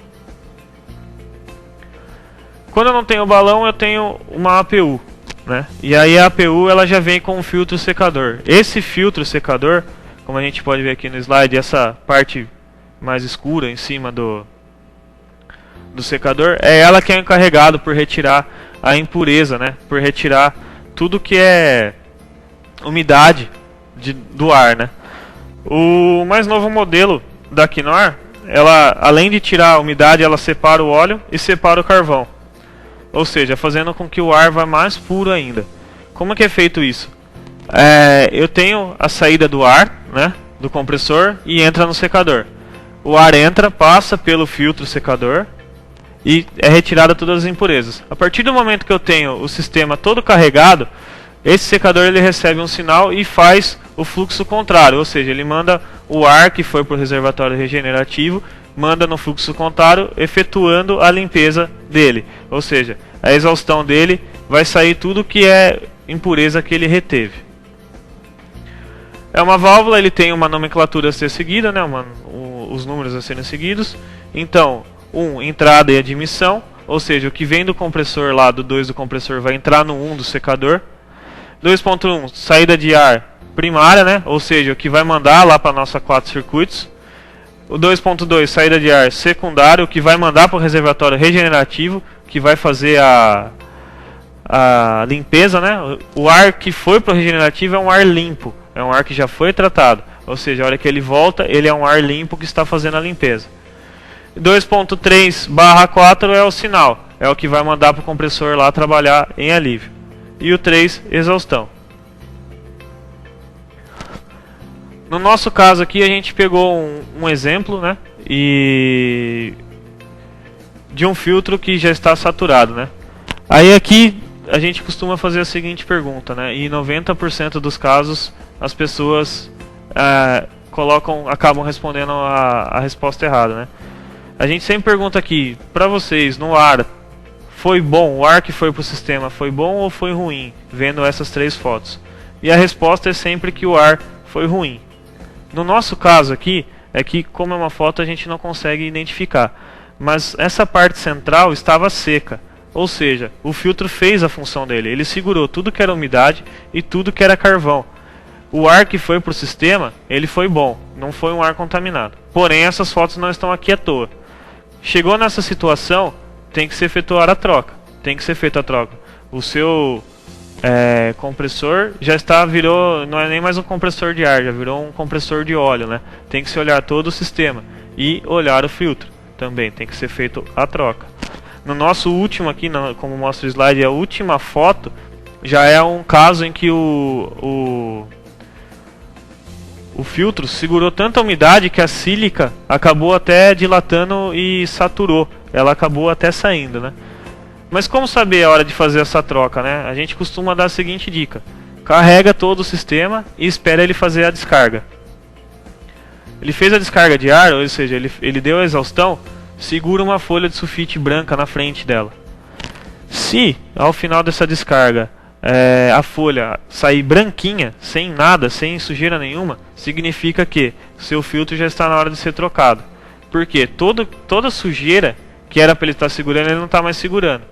Quando eu não tenho balão, eu tenho uma APU, né? E aí a APU ela já vem com um filtro secador. Esse filtro secador, como a gente pode ver aqui no slide, essa parte mais escura em cima do secador, é ela que é encarregado por retirar a impureza, né? Por retirar tudo que é umidade do ar, né? O mais novo modelo da Knorr, ela, além de tirar a umidade, ela separa o óleo e separa o carvão. Ou seja, fazendo com que o ar vá mais puro ainda. Como é que é feito isso? Eu tenho a saída do ar, né, do compressor, e entra no secador. O ar entra, passa pelo filtro secador e é retirada todas as impurezas. A partir do momento que eu tenho o sistema todo carregado, esse secador ele recebe um sinal e faz o fluxo contrário, ou seja, ele manda o ar que foi para o reservatório regenerativo, manda no fluxo contrário, efetuando a limpeza dele. Ou seja, a exaustão dele vai sair tudo que é impureza que ele reteve. É uma válvula, ele tem uma nomenclatura a ser seguida, né, os números a serem seguidos. Então, entrada e admissão, ou seja, o que vem do compressor lá, do 2 do compressor, vai entrar no 1 do secador. 2.1, saída de ar primária, né? Ou seja, o que vai mandar lá para a nossa 4 circuitos. O 2.2, saída de ar secundário, o que vai mandar para o reservatório regenerativo, que vai fazer a limpeza, né? O ar que foi para o regenerativo é um ar limpo, é um ar que já foi tratado. Ou seja, a hora que ele volta, ele é um ar limpo que está fazendo a limpeza. 2.3/4 é o sinal, é o que vai mandar para o compressor lá trabalhar em alívio. E o 3, exaustão. No nosso caso aqui a gente pegou um exemplo, né, de um filtro que já está saturado, né. Aí aqui a gente costuma fazer a seguinte pergunta, né, e em 90% dos casos as pessoas acabam respondendo a resposta errada, né. A gente sempre pergunta aqui, para vocês, no ar, foi bom, o ar que foi para o sistema foi bom ou foi ruim, vendo essas 3 fotos? E a resposta é sempre que o ar foi ruim. No nosso caso aqui, é que como é uma foto a gente não consegue identificar, mas essa parte central estava seca, ou seja, o filtro fez a função dele, ele segurou tudo que era umidade e tudo que era carvão. O ar que foi para o sistema, ele foi bom, não foi um ar contaminado. Porém, essas fotos não estão aqui à toa. Chegou nessa situação, tem que ser efetuada a troca. Tem que ser feita a troca. O seu compressor já virou, não é nem mais um compressor de ar, já virou um compressor de óleo, né? Tem que se olhar todo o sistema e olhar o filtro. Também tem que ser feito a troca. No nosso último aqui, como mostra o slide, a última foto já é um caso em que o filtro segurou tanta umidade que a sílica acabou até dilatando e saturou. Ela acabou até saindo, né? Mas como saber a hora de fazer essa troca, né? A gente costuma dar a seguinte dica: carrega todo o sistema e espera ele fazer a descarga. Ele fez a descarga de ar, ou seja, ele deu a exaustão, segura uma folha de sulfite branca na frente dela. Se ao final dessa descarga a folha sair branquinha, sem nada, sem sujeira nenhuma, significa que seu filtro já está na hora de ser trocado. Porque toda sujeira que era para ele estar segurando, ele não está mais segurando.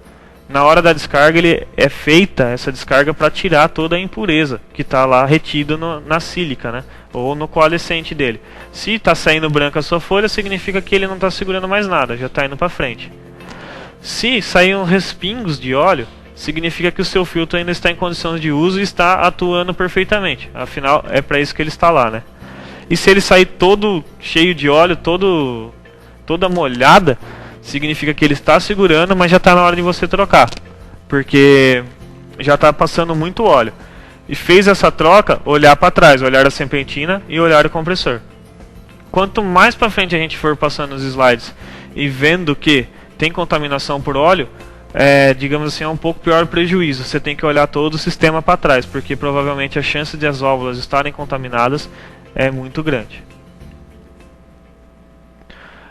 Na hora da descarga, ele é feita essa descarga para tirar toda a impureza que está lá retida na sílica, né? Ou no coalescente dele. Se está saindo branca a sua folha, significa que ele não está segurando mais nada, já está indo para frente. Se saíram respingos de óleo, significa que o seu filtro ainda está em condições de uso e está atuando perfeitamente. Afinal, é para isso que ele está lá, né? E se ele sair todo cheio de óleo, toda molhada, significa que ele está segurando, mas já está na hora de você trocar, porque já está passando muito óleo. E fez essa troca, olhar para trás, olhar a serpentina e olhar o compressor. Quanto mais para frente a gente for passando os slides e vendo que tem contaminação por óleo, digamos assim, é um pouco pior o prejuízo. Você tem que olhar todo o sistema para trás, porque provavelmente a chance de as válvulas estarem contaminadas é muito grande.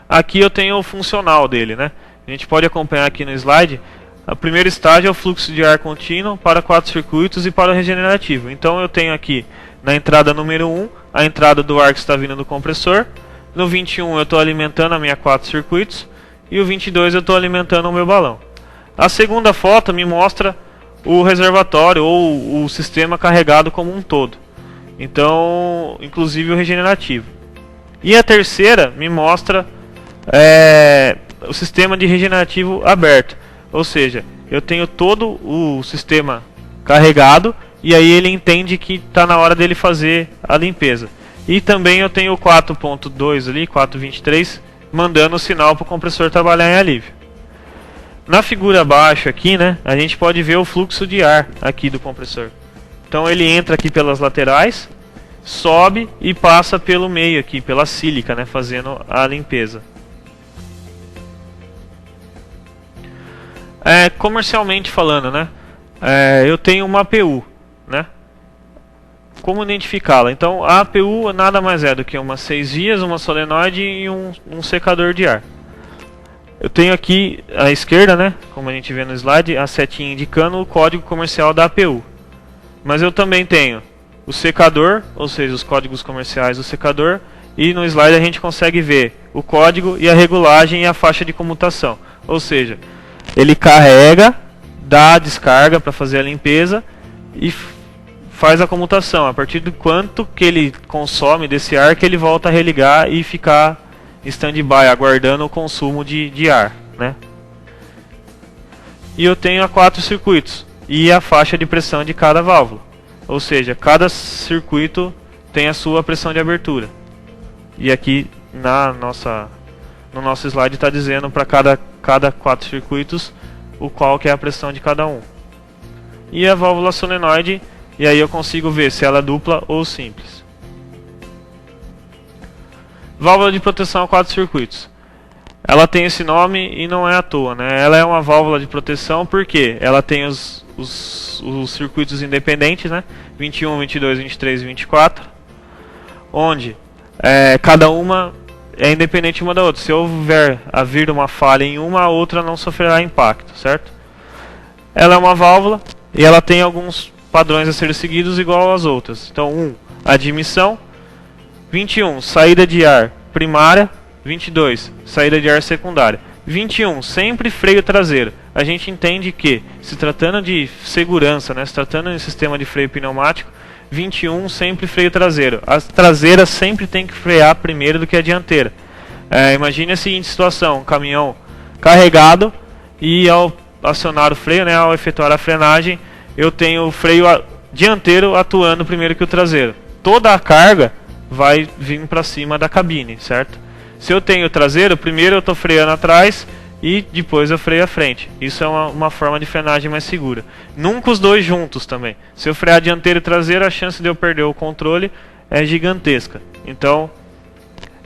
Aqui eu tenho o funcional dele, né? A gente pode acompanhar aqui no slide. O primeiro estágio é o fluxo de ar contínuo para 4 circuitos e para o regenerativo. Então eu tenho aqui na entrada número 1 a entrada do ar que está vindo do compressor. No 21 eu estou alimentando a minha 4 circuitos e o 22 eu estou alimentando o meu balão. A segunda foto me mostra o reservatório ou o sistema carregado como um todo. Então, inclusive o regenerativo. E a terceira me mostra o sistema de regenerativo aberto, ou seja, eu tenho todo o sistema carregado e aí ele entende que está na hora dele fazer a limpeza. E também eu tenho o 4.2 ali, 4.23, mandando o sinal para o compressor trabalhar em alívio. Na figura abaixo aqui, né, a gente pode ver o fluxo de ar aqui do compressor. Então ele entra aqui pelas laterais, sobe e passa pelo meio aqui, pela sílica, né, fazendo a limpeza. Comercialmente falando, né, eu tenho uma APU, né? Como identificá-la? Então a APU nada mais é do que uma 6 vias, uma solenoide e um secador de ar. Eu tenho aqui à esquerda, né, como a gente vê no slide, a setinha indicando o código comercial da APU. Mas eu também tenho o secador, ou seja, os códigos comerciais do secador, e no slide a gente consegue ver o código e a regulagem e a faixa de comutação. Ou seja, ele carrega, dá a descarga para fazer a limpeza e faz a comutação. A partir do quanto que ele consome desse ar, que ele volta a religar e ficar em stand-by, aguardando o consumo de ar, né? E eu tenho 4 circuitos e a faixa de pressão de cada válvula. Ou seja, cada circuito tem a sua pressão de abertura. E aqui no nosso slide está dizendo para cada 4 circuitos qual que é a pressão de cada um. E a válvula solenoide, e aí eu consigo ver se ela é dupla ou simples. Válvula de proteção a 4 circuitos. Ela tem esse nome e não é à toa, né? Ela é uma válvula de proteção porque ela tem os circuitos independentes, né? 21, 22, 23 e 24, onde cada uma é independente uma da outra. Se houver haver uma falha em uma, a outra não sofrerá impacto, certo? Ela é uma válvula e ela tem alguns padrões a serem seguidos igual às outras. Então, admissão. 21, saída de ar primária. 22, saída de ar secundária. 21, sempre freio traseiro. A gente entende que, se tratando de segurança, né, se tratando de sistema de freio pneumático, 21 sempre freio traseiro. A traseira sempre tem que frear primeiro do que a dianteira. Imagine a seguinte situação: um caminhão carregado e ao acionar o freio, né, ao efetuar a frenagem, eu tenho o freio dianteiro atuando primeiro que o traseiro. Toda a carga vai vir para cima da cabine, certo? Se eu tenho o traseiro, primeiro eu estou freando atrás e depois eu freio à frente. Isso é uma forma de frenagem mais segura. Nunca os dois juntos também. Se eu frear dianteiro e traseiro, a chance de eu perder o controle é gigantesca. Então,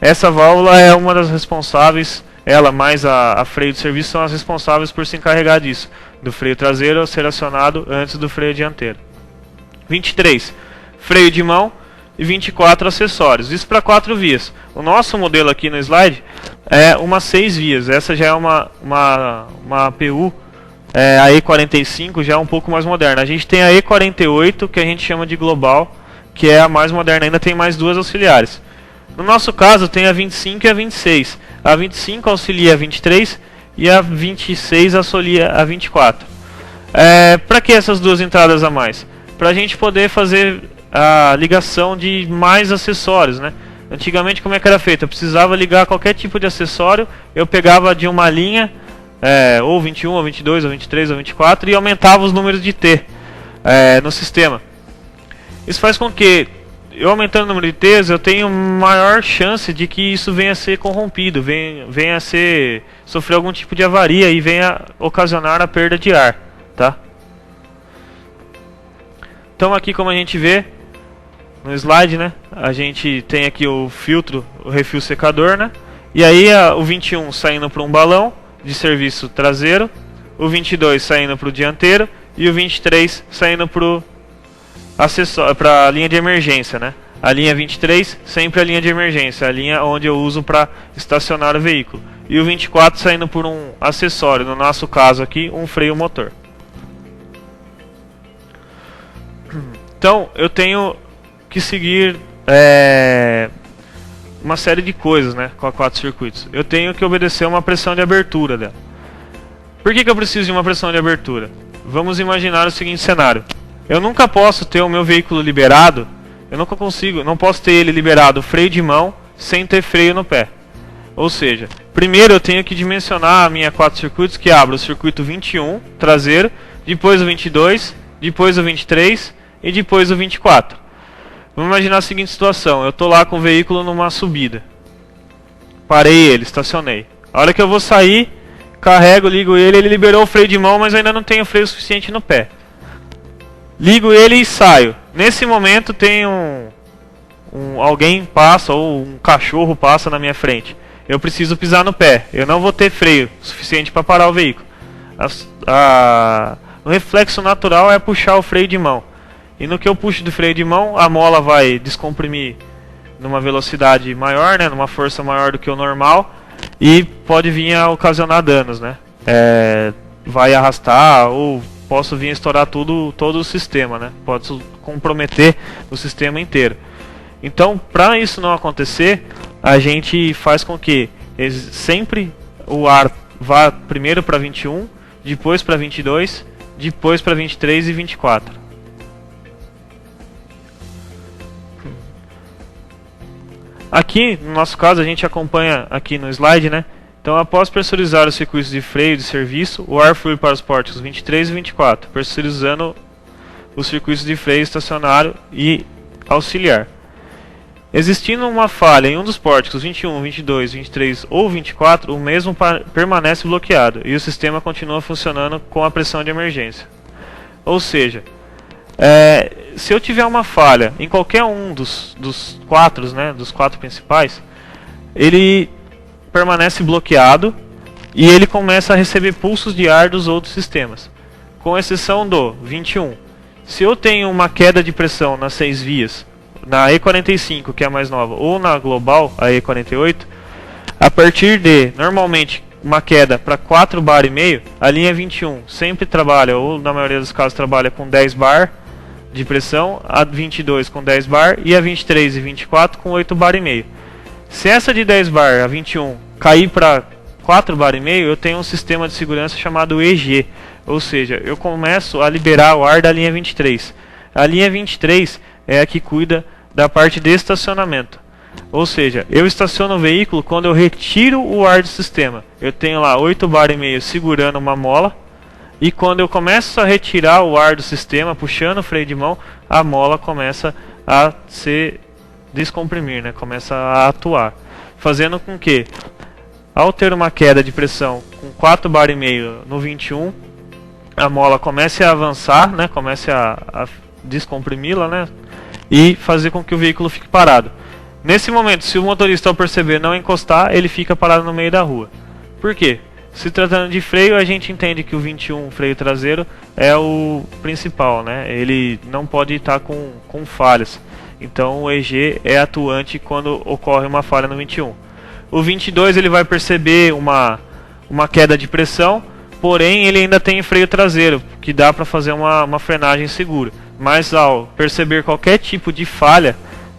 essa válvula é uma das responsáveis, ela mais a freio de serviço são as responsáveis por se encarregar disso, do freio traseiro ser acionado antes do freio dianteiro. 23, freio de mão. E 24 acessórios. Isso para 4 vias. O nosso modelo aqui no slide é uma 6 vias. Essa já é uma APU, a E45, já é um pouco mais moderna. A gente tem a E48, que a gente chama de global, que é a mais moderna. Ainda tem mais 2 auxiliares. No nosso caso tem a 25 e a 26. A 25 auxilia a 23 e a 26 auxilia a 24. Para que essas duas entradas a mais? Para a gente poder fazer a ligação de mais acessórios, né? Antigamente como é que era feito? Eu precisava ligar qualquer tipo de acessório, eu pegava de uma linha, ou 21, ou 22, ou 23, ou 24 e aumentava os números de T no sistema. Isso faz com que, eu aumentando o número de T's, eu tenho maior chance de que isso venha a ser corrompido, venha a sofrer algum tipo de avaria e venha ocasionar a perda de ar, tá? Então aqui, como a gente vê no slide, né, a gente tem aqui o filtro, o refil secador, né, e aí o 21 saindo para um balão de serviço traseiro, o 22 saindo para o dianteiro e o 23 saindo para a linha de emergência, né. A linha 23 sempre a linha de emergência, a linha onde eu uso para estacionar o veículo, e o 24 saindo por um acessório, no nosso caso aqui um freio motor. Então eu tenho que seguir uma série de coisas, né, com a 4 circuitos. Eu tenho que obedecer uma pressão de abertura dela. Por que eu preciso de uma pressão de abertura? Vamos imaginar o seguinte cenário. Eu nunca posso ter o meu veículo liberado, não posso ter ele liberado freio de mão sem ter freio no pé. Ou seja, primeiro eu tenho que dimensionar a minha 4 circuitos, que abra o circuito 21 traseiro, depois o 22, depois o 23 e depois o 24. Vamos imaginar a seguinte situação. Eu estou lá com o veículo numa subida. Parei ele, estacionei. A hora que eu vou sair, carrego, ligo ele liberou o freio de mão, mas eu ainda não tenho freio suficiente no pé. Ligo ele e saio. Nesse momento tem alguém passa, ou um cachorro passa na minha frente. Eu preciso pisar no pé. Eu não vou ter freio suficiente para parar o veículo. O reflexo natural é puxar o freio de mão. E no que eu puxo do freio de mão, a mola vai descomprimir numa velocidade maior, né, numa força maior do que o normal, e pode vir a ocasionar danos, né? Vai arrastar, ou posso vir a estourar todo o sistema, né? Pode comprometer o sistema inteiro. Então, para isso não acontecer, a gente faz com que sempre o ar vá primeiro para 21, depois para 22, depois para 23 e 24. Aqui, no nosso caso, a gente acompanha aqui no slide, né? Então, após pressurizar os circuitos de freio de serviço, o ar flui para os pórticos 23 e 24, pressurizando os circuitos de freio estacionário e auxiliar. Existindo uma falha em um dos pórticos 21, 22, 23 ou 24, o mesmo permanece bloqueado e o sistema continua funcionando com a pressão de emergência. Ou seja, se eu tiver uma falha em qualquer um dos quatro, né, dos 4 principais, ele permanece bloqueado e ele começa a receber pulsos de ar dos outros sistemas, com exceção do 21. Se eu tenho uma queda de pressão nas 6 vias, na E45, que é a mais nova, ou na global, a E48, a partir de, normalmente, uma queda para 4 bar e meio, a linha 21 sempre trabalha, ou na maioria dos casos trabalha com 10 bar de pressão, a 22 com 10 bar e a 23 e 24 com 8 bar e meio. Se essa de 10 bar, a 21, cair para 4 bar e meio, eu tenho um sistema de segurança chamado EG, ou seja, eu começo a liberar o ar da linha 23. A linha 23 é a que cuida da parte de estacionamento. Ou seja, eu estaciono o veículo quando eu retiro o ar do sistema. Eu tenho lá 8 bar e meio segurando uma mola. E quando eu começo a retirar o ar do sistema, puxando o freio de mão, a mola começa a se descomprimir, né? Começa a atuar. Fazendo com que, ao ter uma queda de pressão com 4 bar e meio no 21, a mola comece a avançar, né? Comece a descomprimi-la, né? E fazer com que o veículo fique parado. Nesse momento, se o motorista ao perceber não encostar, ele fica parado no meio da rua. Por quê? Se tratando de freio, a gente entende que o 21 freio traseiro é o principal, né? Ele não pode estar com falhas. Então o EG é atuante quando ocorre uma falha no 21. O 22 ele vai perceber uma queda de pressão, porém ele ainda tem freio traseiro, que dá para fazer uma frenagem segura. Mas ao perceber qualquer tipo de falha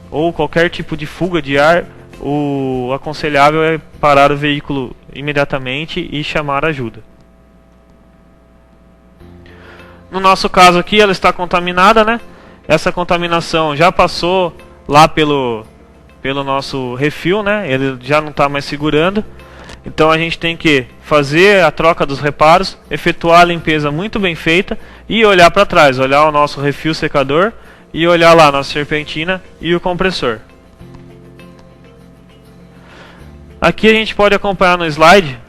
ou qualquer tipo de fuga de ar, o aconselhável é parar o veículo imediatamente e chamar ajuda. No nosso caso aqui, ela está contaminada, né? Essa contaminação já passou lá pelo nosso refil, né? Ele já não está mais segurando. Então a gente tem que fazer a troca dos reparos, efetuar a limpeza muito bem feita e olhar para trás, olhar o nosso refil secador e olhar lá a nossa serpentina e o compressor. Aqui a gente pode acompanhar no slide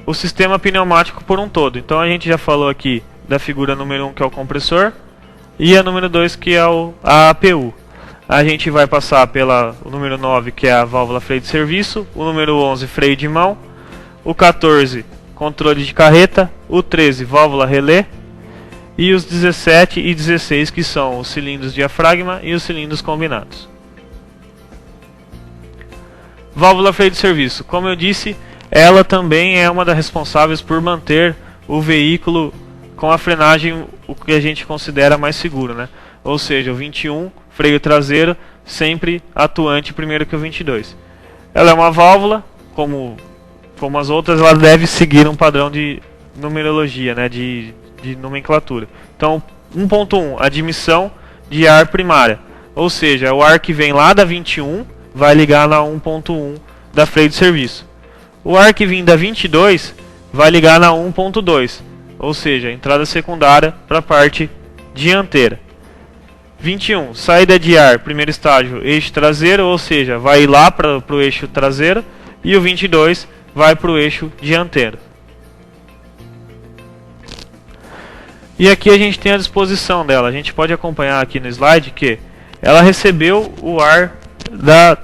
o sistema pneumático por um todo. Então a gente já falou aqui da figura número 1, que é o compressor, e a número 2, que é a APU. A gente vai passar o número 9, que é a válvula freio de serviço, o número 11, freio de mão, o 14, controle de carreta, o 13, válvula relé, e os 17 e 16, que são os cilindros diafragma e os cilindros combinados. Válvula freio de serviço, como eu disse, ela também é uma das responsáveis por manter o veículo com a frenagem, o que a gente considera mais seguro, né? Ou seja, o 21, freio traseiro, sempre atuante primeiro que o 22. Ela é uma válvula, como as outras, ela deve seguir um padrão de numerologia, né? de nomenclatura. Então, 1.1, admissão de ar primária. Ou seja, o ar que vem lá da 21 vai ligar na 1.1 da freio de serviço. O ar que vem da 22 vai ligar na 1.2, ou seja, entrada secundária para a parte dianteira. 21, saída de ar, primeiro estágio, eixo traseiro, ou seja, vai lá para o eixo traseiro, e o 22 vai para o eixo dianteiro. E aqui a gente tem a disposição dela. A gente pode acompanhar aqui no slide que ela recebeu o ar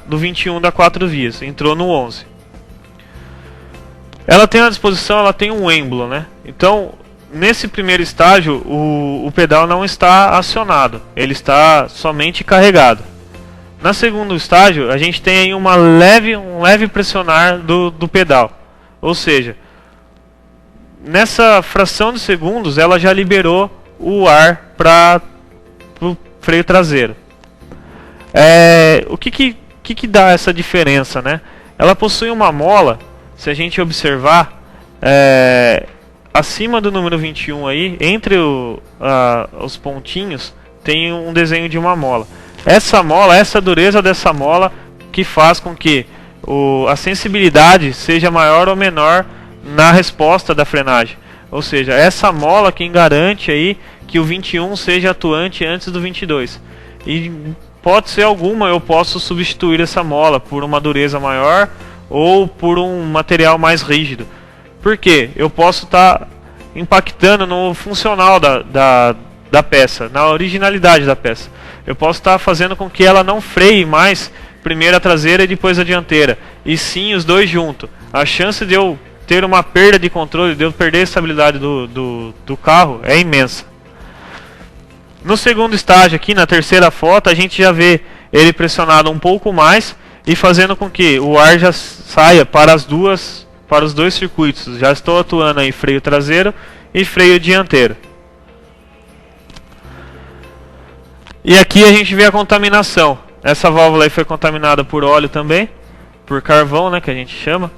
do 21 da 4 vias, entrou no 11. Ela tem à disposição, ela tem um êmbolo, né? Então, nesse primeiro estágio, o pedal não está acionado, ele está somente carregado. No segundo estágio, a gente tem aí um leve pressionar do pedal, ou seja, nessa fração de segundos ela já liberou o ar para o freio traseiro. O que dá essa diferença, né? Ela possui uma mola, se a gente observar, acima do número 21 aí, entre os pontinhos, tem um desenho de uma mola. Essa dureza dessa mola que faz com que a sensibilidade seja maior ou menor na resposta da frenagem. Ou seja, essa mola quem garante aí que o 21 seja atuante antes do 22. E pode ser alguma, eu posso substituir essa mola por uma dureza maior ou por um material mais rígido. Por quê? Eu posso estar impactando no funcional da peça, na originalidade da peça. Eu posso estar fazendo com que ela não freie mais primeiro a traseira e depois a dianteira, e sim os dois juntos. A chance de eu ter uma perda de controle, de eu perder a estabilidade do carro é imensa. No segundo estágio aqui, na terceira foto, a gente já vê ele pressionado um pouco mais e fazendo com que o ar já saia para os dois circuitos. Já estou atuando aí freio traseiro e freio dianteiro. E aqui a gente vê a contaminação. Essa válvula aí foi contaminada por óleo também, por carvão, né, que a gente chama.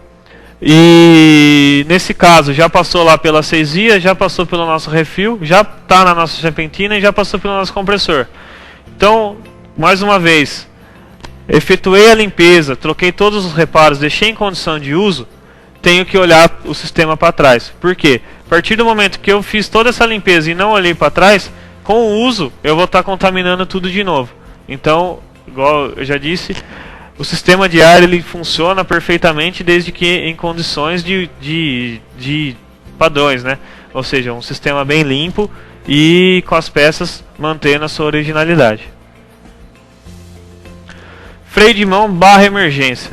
E nesse caso já passou lá pela 6 vias, já passou pelo nosso refil, já está na nossa serpentina e já passou pelo nosso compressor. Então, mais uma vez, efetuei a limpeza, troquei todos os reparos, deixei em condição de uso, tenho que olhar o sistema para trás. Por quê? A partir do momento que eu fiz toda essa limpeza e não olhei para trás, com o uso eu vou estar contaminando tudo de novo. Então, igual eu já disse, o sistema de ar ele funciona perfeitamente desde que em condições de padrões, né? Ou seja, um sistema bem limpo e com as peças mantendo a sua originalidade. Freio de mão barra emergência.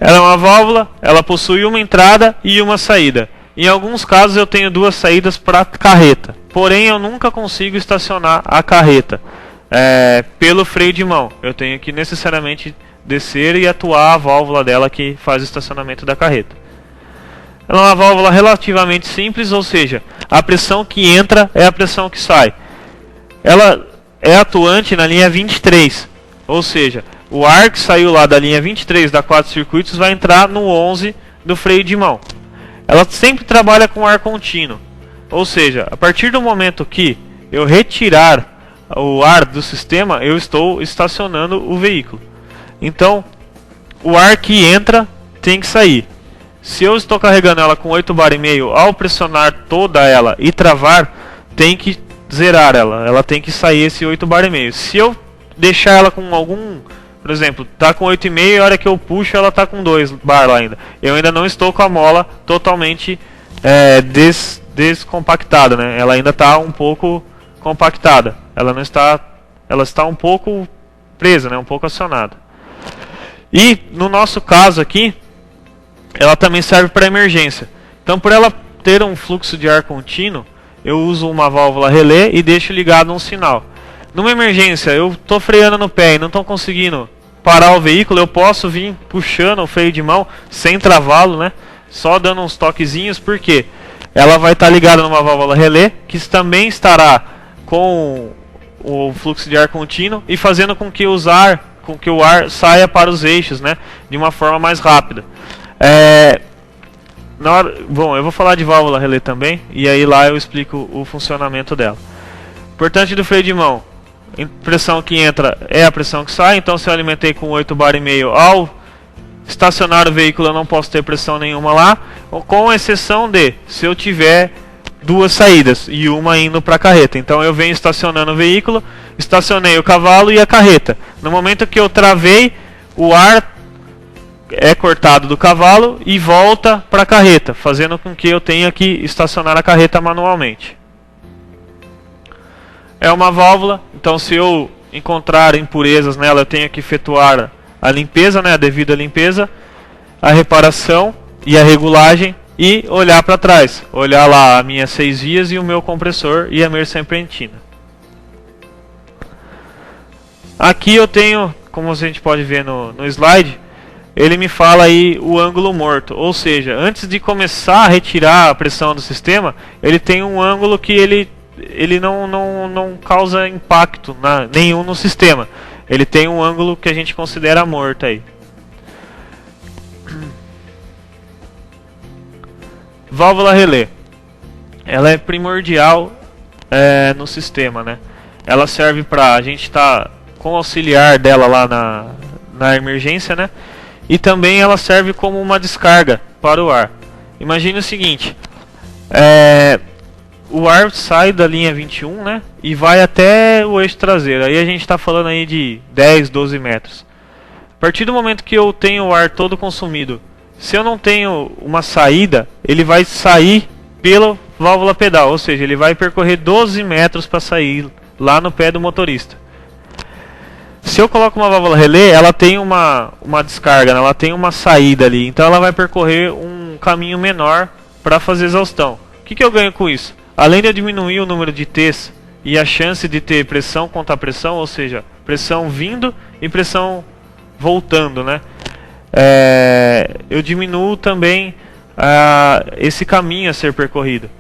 Ela é uma válvula, ela possui uma entrada e uma saída. Em alguns casos eu tenho duas saídas para carreta, porém eu nunca consigo estacionar a carreta pelo freio de mão. Eu tenho que necessariamente descer e atuar a válvula dela que faz o estacionamento da carreta. Ela é uma válvula relativamente simples, ou seja, a pressão que entra é a pressão que sai. Ela é atuante na linha 23, ou seja, O ar que saiu lá da linha 23 da 4 circuitos vai entrar no 11 do freio de mão. Ela sempre trabalha com ar contínuo. Ou seja, a partir do momento que eu retirar o ar do sistema, eu estou estacionando o veículo. Então, o ar que entra tem que sair. Se eu estou carregando ela com 8 bar e meio, ao pressionar toda ela e travar, tem que zerar ela. Ela tem que sair esse 8 bar e meio. Se eu deixar ela com algum, por exemplo, tá com 8,5 e a hora que eu puxo ela tá com 2 bar lá ainda. Eu ainda não estou com a mola totalmente descompactada, né? Ela ainda está um pouco compactada. Ela não está, ela está um pouco presa, né? Um pouco acionada. E no nosso caso aqui, ela também serve para emergência. Então, por ela ter um fluxo de ar contínuo, eu uso uma válvula relé e deixo ligado um sinal. Numa emergência, eu estou freando no pé e não estou conseguindo parar o veículo, eu posso vir puxando o freio de mão sem travá-lo, né? Só dando uns toquezinhos, porque ela vai estar ligada numa válvula relé, que também estará com o fluxo de ar contínuo e fazendo com que o ar saia para os eixos, né? De uma forma mais rápida. Bom, eu vou falar de válvula relé também, e aí lá eu explico o funcionamento dela. Importante do freio de mão: a pressão que entra é a pressão que sai. Então, se eu alimentei com 8 bar e meio, ao estacionar o veículo eu não posso ter pressão nenhuma lá, com exceção de se eu tiver duas saídas e uma indo para a carreta. Então eu venho estacionando o veículo, estacionei o cavalo e a carreta. No momento que eu travei, o ar é cortado do cavalo e volta para a carreta, fazendo com que eu tenha que estacionar a carreta manualmente. É uma válvula, então se eu encontrar impurezas nela, eu tenho que efetuar a limpeza, né, a devida limpeza, a reparação e a regulagem, e olhar para trás, olhar lá as minhas 6 vias e o meu compressor e a minha serpentina. Aqui eu tenho, como a gente pode ver no slide, ele me fala aí o ângulo morto, ou seja, antes de começar a retirar a pressão do sistema, ele tem um ângulo que ele não causa impacto nenhum no sistema. Ele tem um ângulo que a gente considera morto aí. Válvula relé. Ela é primordial no sistema, né? Ela serve para a gente estar com o auxiliar dela lá na emergência, né? E também ela serve como uma descarga para o ar. Imagine o seguinte: o ar sai da linha 21, né, e vai até o eixo traseiro. Aí a gente está falando aí de 10, 12 metros. A partir do momento que eu tenho o ar todo consumido, se eu não tenho uma saída, ele vai sair pela válvula pedal, ou seja, ele vai percorrer 12 metros para sair lá no pé do motorista. Se eu coloco uma válvula relé, ela tem uma descarga, né, ela tem uma saída ali, então ela vai percorrer um caminho menor para fazer exaustão. O que eu ganho com isso? Além de eu diminuir o número de T's e a chance de ter pressão contra pressão, ou seja, pressão vindo e pressão voltando, né? Eu diminuo também esse caminho a ser percorrido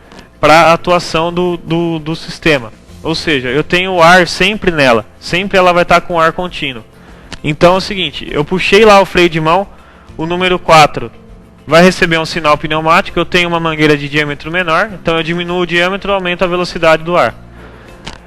para a atuação do sistema. Ou seja, eu tenho o ar sempre nela, sempre ela vai estar com ar contínuo. Então é o seguinte, eu puxei lá o freio de mão, o número 4 vai receber um sinal pneumático, eu tenho uma mangueira de diâmetro menor, então eu diminuo o diâmetro e aumento a velocidade do ar.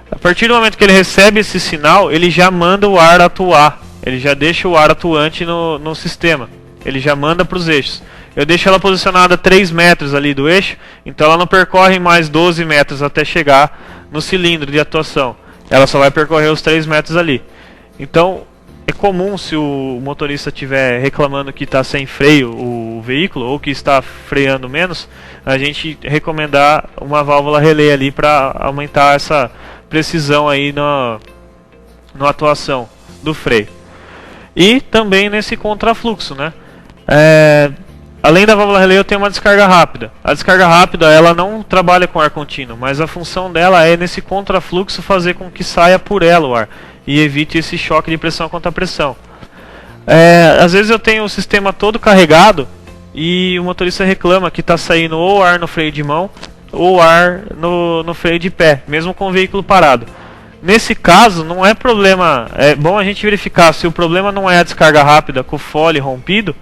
A partir do momento que ele recebe esse sinal, ele já manda o ar atuar, ele já deixa o ar atuante no sistema, ele já manda para os eixos. Eu deixo ela posicionada a 3 metros ali do eixo, então ela não percorre mais 12 metros até chegar no cilindro de atuação, ela só vai percorrer os 3 metros ali. Então é comum, se o motorista estiver reclamando que está sem freio o veículo, ou que está freando menos, a gente recomendar uma válvula relé ali para aumentar essa precisão aí na atuação do freio. E também nesse contrafluxo, né? Além da válvula relé, eu tenho uma descarga rápida. A descarga rápida, ela não trabalha com ar contínuo, mas a função dela é nesse contrafluxo fazer com que saia por ela o ar e evite esse choque de pressão contra pressão. Às vezes eu tenho o sistema todo carregado e o motorista reclama que está saindo ou ar no freio de mão ou ar no freio de pé, mesmo com o veículo parado. Nesse caso, não é problema. É bom a gente verificar se o problema não é a descarga rápida com o fole rompido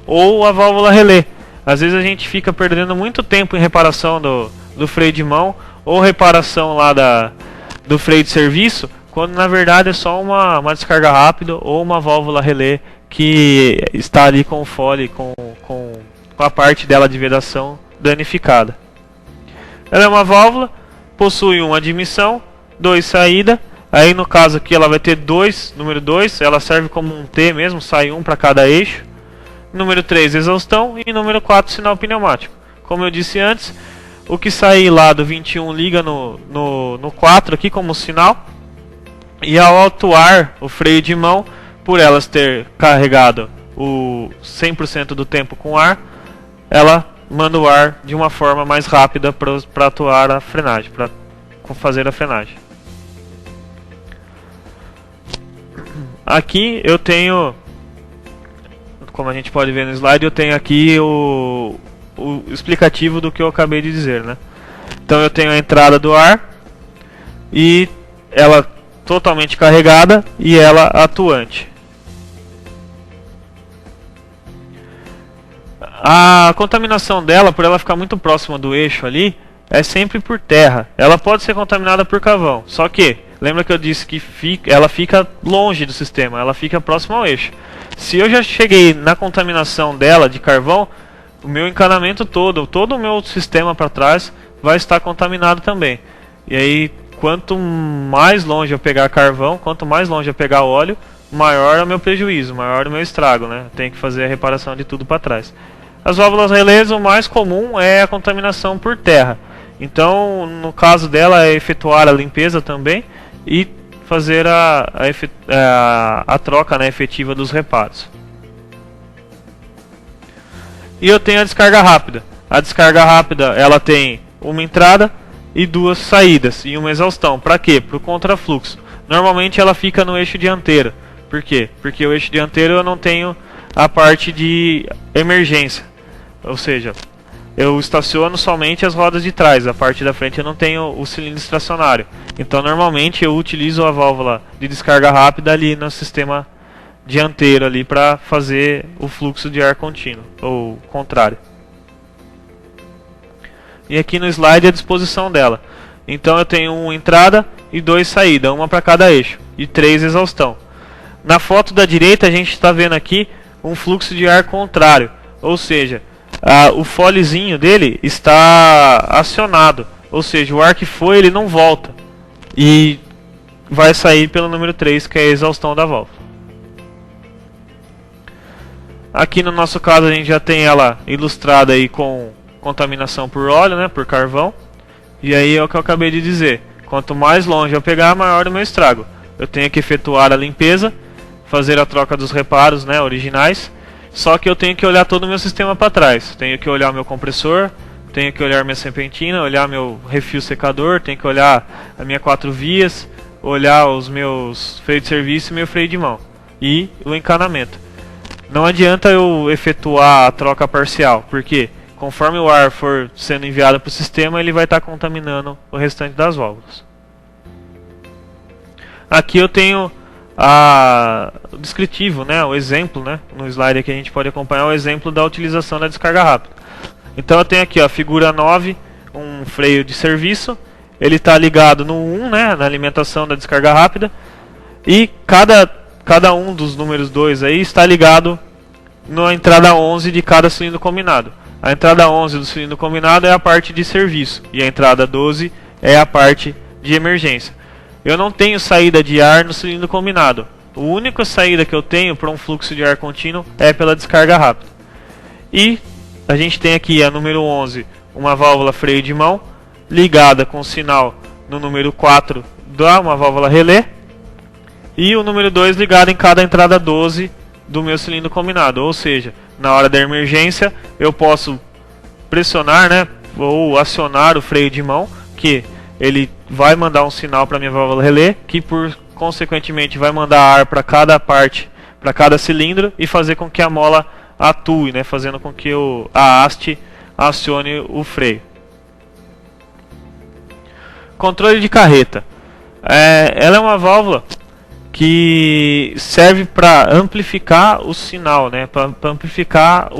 ou a válvula relé. Às vezes a gente fica perdendo muito tempo em reparação do freio de mão ou reparação lá do freio de serviço, quando na verdade é só uma descarga rápida ou uma válvula relé que está ali com o fole, com a parte dela de vedação danificada. Ela é uma válvula, possui uma admissão, 2 saídas. Aí no caso aqui ela vai ter número 2, ela serve como um T mesmo, sai um para cada eixo. Número 3, exaustão, e número 4, sinal pneumático. Como eu disse antes, o que sair lá do 21 liga no 4 aqui como sinal. E ao atuar o freio de mão, por elas ter carregado o 100% do tempo com ar, ela manda o ar de uma forma mais rápida para atuar a frenagem, para fazer a frenagem. Aqui eu tenho, como a gente pode ver no slide, eu tenho aqui o explicativo do que eu acabei de dizer, né? Então eu tenho a entrada do ar e ela totalmente carregada e ela atuante. A contaminação dela, por ela ficar muito próxima do eixo ali, é sempre por terra. Ela pode ser contaminada por carvão, só que lembra que eu disse que ela fica longe do sistema, ela fica próxima ao eixo. Se eu já cheguei na contaminação dela de carvão, o meu encanamento todo o meu sistema para trás vai estar contaminado também. E aí, quanto mais longe eu pegar carvão, quanto mais longe eu pegar óleo, maior é o meu prejuízo, maior é o meu estrago, né? Tenho que fazer a reparação de tudo para trás. As válvulas relés, o mais comum é a contaminação por terra. Então, no caso dela, é efetuar a limpeza também e fazer a troca, né, efetiva dos reparos. E eu tenho a descarga rápida. A descarga rápida, ela tem uma entrada e 2 saídas e uma exaustão. Para quê? Para o contrafluxo. Normalmente ela fica no eixo dianteiro. Por quê? Porque o eixo dianteiro eu não tenho a parte de emergência. Ou seja, eu estaciono somente as rodas de trás. A parte da frente eu não tenho o cilindro estacionário. Então normalmente eu utilizo a válvula de descarga rápida ali no sistema dianteiro ali para fazer o fluxo de ar contínuo, ou contrário. E aqui no slide a disposição dela. Então eu tenho uma entrada e 2 saídas, uma para cada eixo, e 3 exaustão. Na foto da direita a gente está vendo aqui um fluxo de ar contrário, ou seja, o folezinho dele está acionado, ou seja, o ar que foi ele não volta e vai sair pelo número 3, que é a exaustão da válvula. Aqui no nosso caso a gente já tem ela ilustrada aí com contaminação por óleo, né, por carvão. E aí é o que eu acabei de dizer, quanto mais longe eu pegar, maior o meu estrago. Eu tenho que efetuar a limpeza, fazer a troca dos reparos, né, originais. Só que eu tenho que olhar todo o meu sistema para trás. Tenho que olhar meu compressor, tenho que olhar minha serpentina, olhar meu refil secador, tenho que olhar a minha 4 vias, olhar os meus freios de serviço e meu freio de mão. E o encanamento. Não adianta eu efetuar a troca parcial, porque conforme o ar for sendo enviado para o sistema, ele vai estar contaminando o restante das válvulas. Aqui eu tenho o descritivo, né, o exemplo, né, no slide aqui a gente pode acompanhar o exemplo da utilização da descarga rápida. Então eu tenho aqui a figura 9, um freio de serviço, ele está ligado no 1, né, na alimentação da descarga rápida, e cada um dos números 2 aí está ligado na entrada 11 de cada cilindro combinado. A entrada 11 do cilindro combinado é a parte de serviço e a entrada 12 é a parte de emergência. Eu não tenho saída de ar no cilindro combinado. A única saída que eu tenho para um fluxo de ar contínuo é pela descarga rápida. E a gente tem aqui a número 11, uma válvula freio de mão, ligada com sinal no número 4 da uma válvula relé. E o número 2 ligado em cada entrada 12 do meu cilindro combinado. Ou seja, na hora da emergência eu posso pressionar, né, ou acionar o freio de mão, que ele vai mandar um sinal para minha válvula relé, que consequentemente vai mandar ar para cada parte, para cada cilindro, e fazer com que a mola atue, né, fazendo com que a haste acione o freio. Controle de carreta. Ela é uma válvula que serve para amplificar o sinal, né? Para amplificar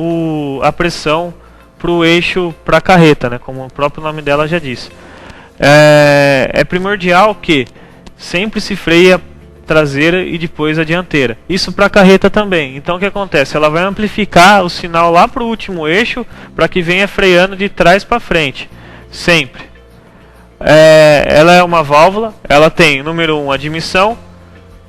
a pressão para o eixo, para a carreta, né? Como o próprio nome dela já diz. É primordial que sempre se freie a traseira e depois a dianteira. Isso para a carreta também. Então o que acontece? Ela vai amplificar o sinal lá para o último eixo para que venha freando de trás para frente. Sempre. Ela é uma válvula. Ela tem, número 1, admissão.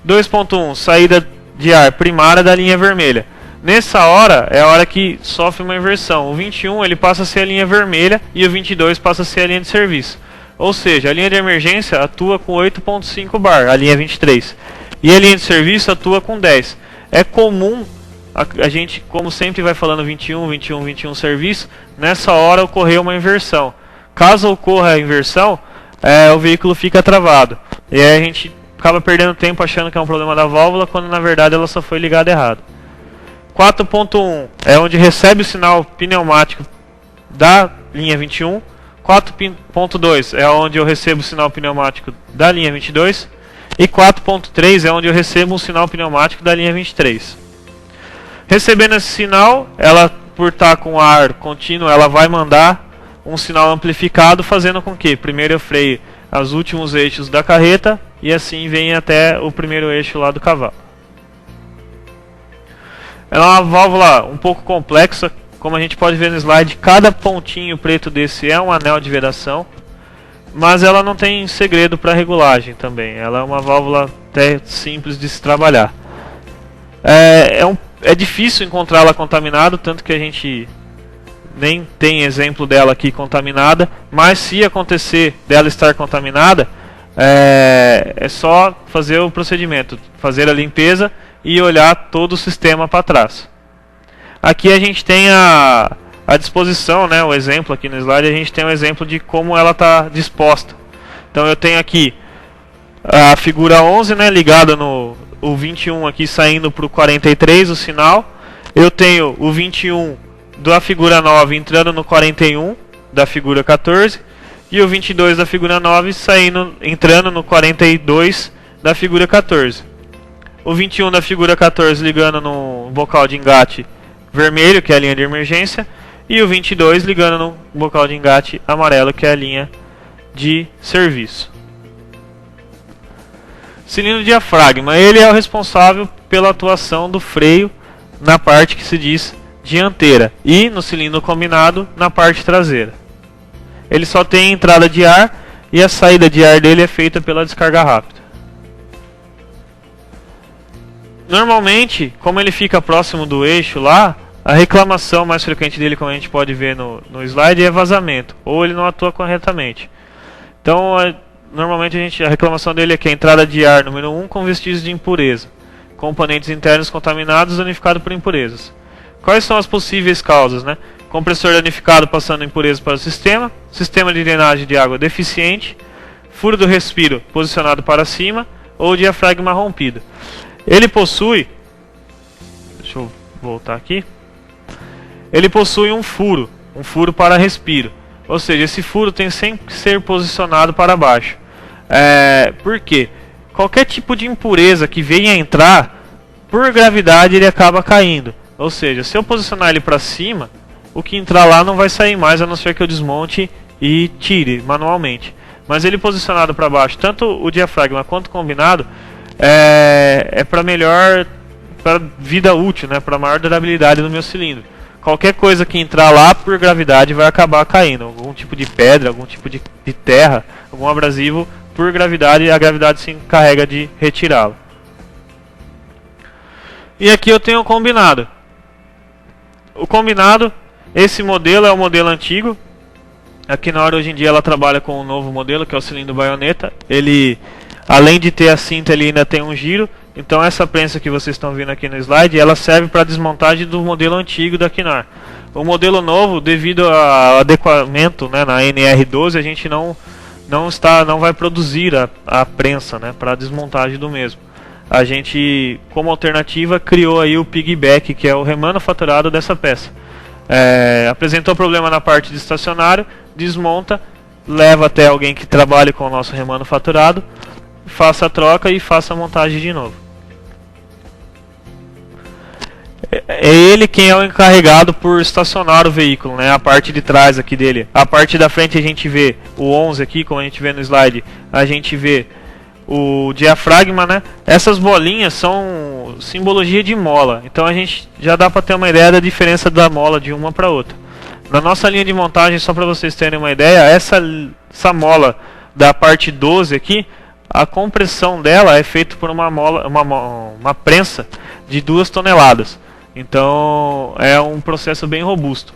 2.1, saída de ar primária da linha vermelha. Nessa hora é a hora que sofre uma inversão. O 21 ele passa a ser a linha vermelha e o 22 passa a ser a linha de serviço. Ou seja, a linha de emergência atua com 8.5 bar, a linha 23. E a linha de serviço atua com 10. É comum a gente, como sempre vai falando 21, 21, 21 serviço, nessa hora ocorrer uma inversão. Caso ocorra a inversão, o veículo fica travado. E aí a gente acaba perdendo tempo achando que é um problema da válvula, quando na verdade ela só foi ligada errado. 4.1 é onde recebe o sinal pneumático da linha 21. 4.2 é onde eu recebo o sinal pneumático da linha 22. E 4.3 é onde eu recebo um sinal pneumático da linha 23. Recebendo esse sinal, ela, por estar com ar contínuo, ela vai mandar um sinal amplificado, fazendo com que primeiro eu freie os últimos eixos da carreta e assim vem até o primeiro eixo lá do cavalo. Ela é uma válvula um pouco complexa, como a gente pode ver no slide. Cada pontinho preto desse é um anel de vedação, mas ela não tem segredo para regulagem também. Ela é uma válvula até simples de se trabalhar. É difícil encontrá-la contaminada, tanto que a gente nem tem exemplo dela aqui contaminada, mas se acontecer dela estar contaminada, é só fazer o procedimento, fazer a limpeza e olhar todo o sistema para trás. Aqui a gente tem a disposição, né, o exemplo aqui no slide, a gente tem um exemplo de como ela está disposta. Então eu tenho aqui a figura 11, né, ligada no o 21 aqui saindo para o 43, o sinal. Eu tenho o 21 da figura 9 entrando no 41 da figura 14 e o 22 da figura 9 entrando no 42 da figura 14. O 21 da figura 14 ligando no bocal de engate vermelho, que é a linha de emergência, e o 22 ligando no bocal de engate amarelo, que é a linha de serviço. Cilindro diafragma, ele é o responsável pela atuação do freio na parte que se diz dianteira e no cilindro combinado na parte traseira. Ele só tem entrada de ar e a saída de ar dele é feita pela descarga rápida. Normalmente, como ele fica próximo do eixo lá, a reclamação mais frequente dele, como a gente pode ver no slide, é vazamento, ou ele não atua corretamente. Então, normalmente a reclamação dele é que a entrada de ar número 1 com vestígios de impureza, componentes internos contaminados danificados por impurezas. Quais são as possíveis causas, né? Compressor danificado passando impureza para o sistema, sistema de drenagem de água deficiente, furo do respiro posicionado para cima ou diafragma rompido. Ele possui, deixa eu voltar aqui, ele possui um furo para respiro, ou seja, esse furo tem sempre que ser posicionado para baixo. Por quê? Qualquer tipo de impureza que venha a entrar, por gravidade ele acaba caindo. Ou seja, se eu posicionar ele para cima, o que entrar lá não vai sair mais, a não ser que eu desmonte e tire manualmente. Mas ele posicionado para baixo, tanto o diafragma quanto o combinado, para melhor, para vida útil, né, para maior durabilidade do meu cilindro. Qualquer coisa que entrar lá por gravidade vai acabar caindo. Algum tipo de pedra, algum tipo de terra, algum abrasivo, por gravidade, a gravidade se encarrega de retirá-lo. E aqui eu tenho o combinado. O combinado, esse modelo é o modelo antigo. Aqui na hora hoje em dia ela trabalha com um novo modelo, que é o cilindro baioneta. Ele, além de ter a cinta, ele ainda tem um giro. Então essa prensa que vocês estão vendo aqui no slide, ela serve para desmontagem do modelo antigo da Kinar. O modelo novo, devido ao adequamento, né, na NR12, a gente não vai produzir a prensa, né, para desmontagem do mesmo. A gente, como alternativa, criou aí o piggyback, que é o remanufaturado dessa peça. Apresentou problema na parte de estacionário, desmonta, leva até alguém que trabalhe com o nosso remanufaturado faça a troca e faça a montagem de novo. É ele quem é o encarregado por estacionar o veículo, né? A parte de trás aqui dele. A parte da frente a gente vê o 11 aqui, como a gente vê no slide. A gente vê o diafragma, né? Essas bolinhas são simbologia de mola. Então a gente já dá para ter uma ideia da diferença da mola de uma para outra. Na nossa linha de montagem, só para vocês terem uma ideia, essa mola da parte 12 aqui, a compressão dela é feita por uma prensa de 2 toneladas. Então é um processo bem robusto.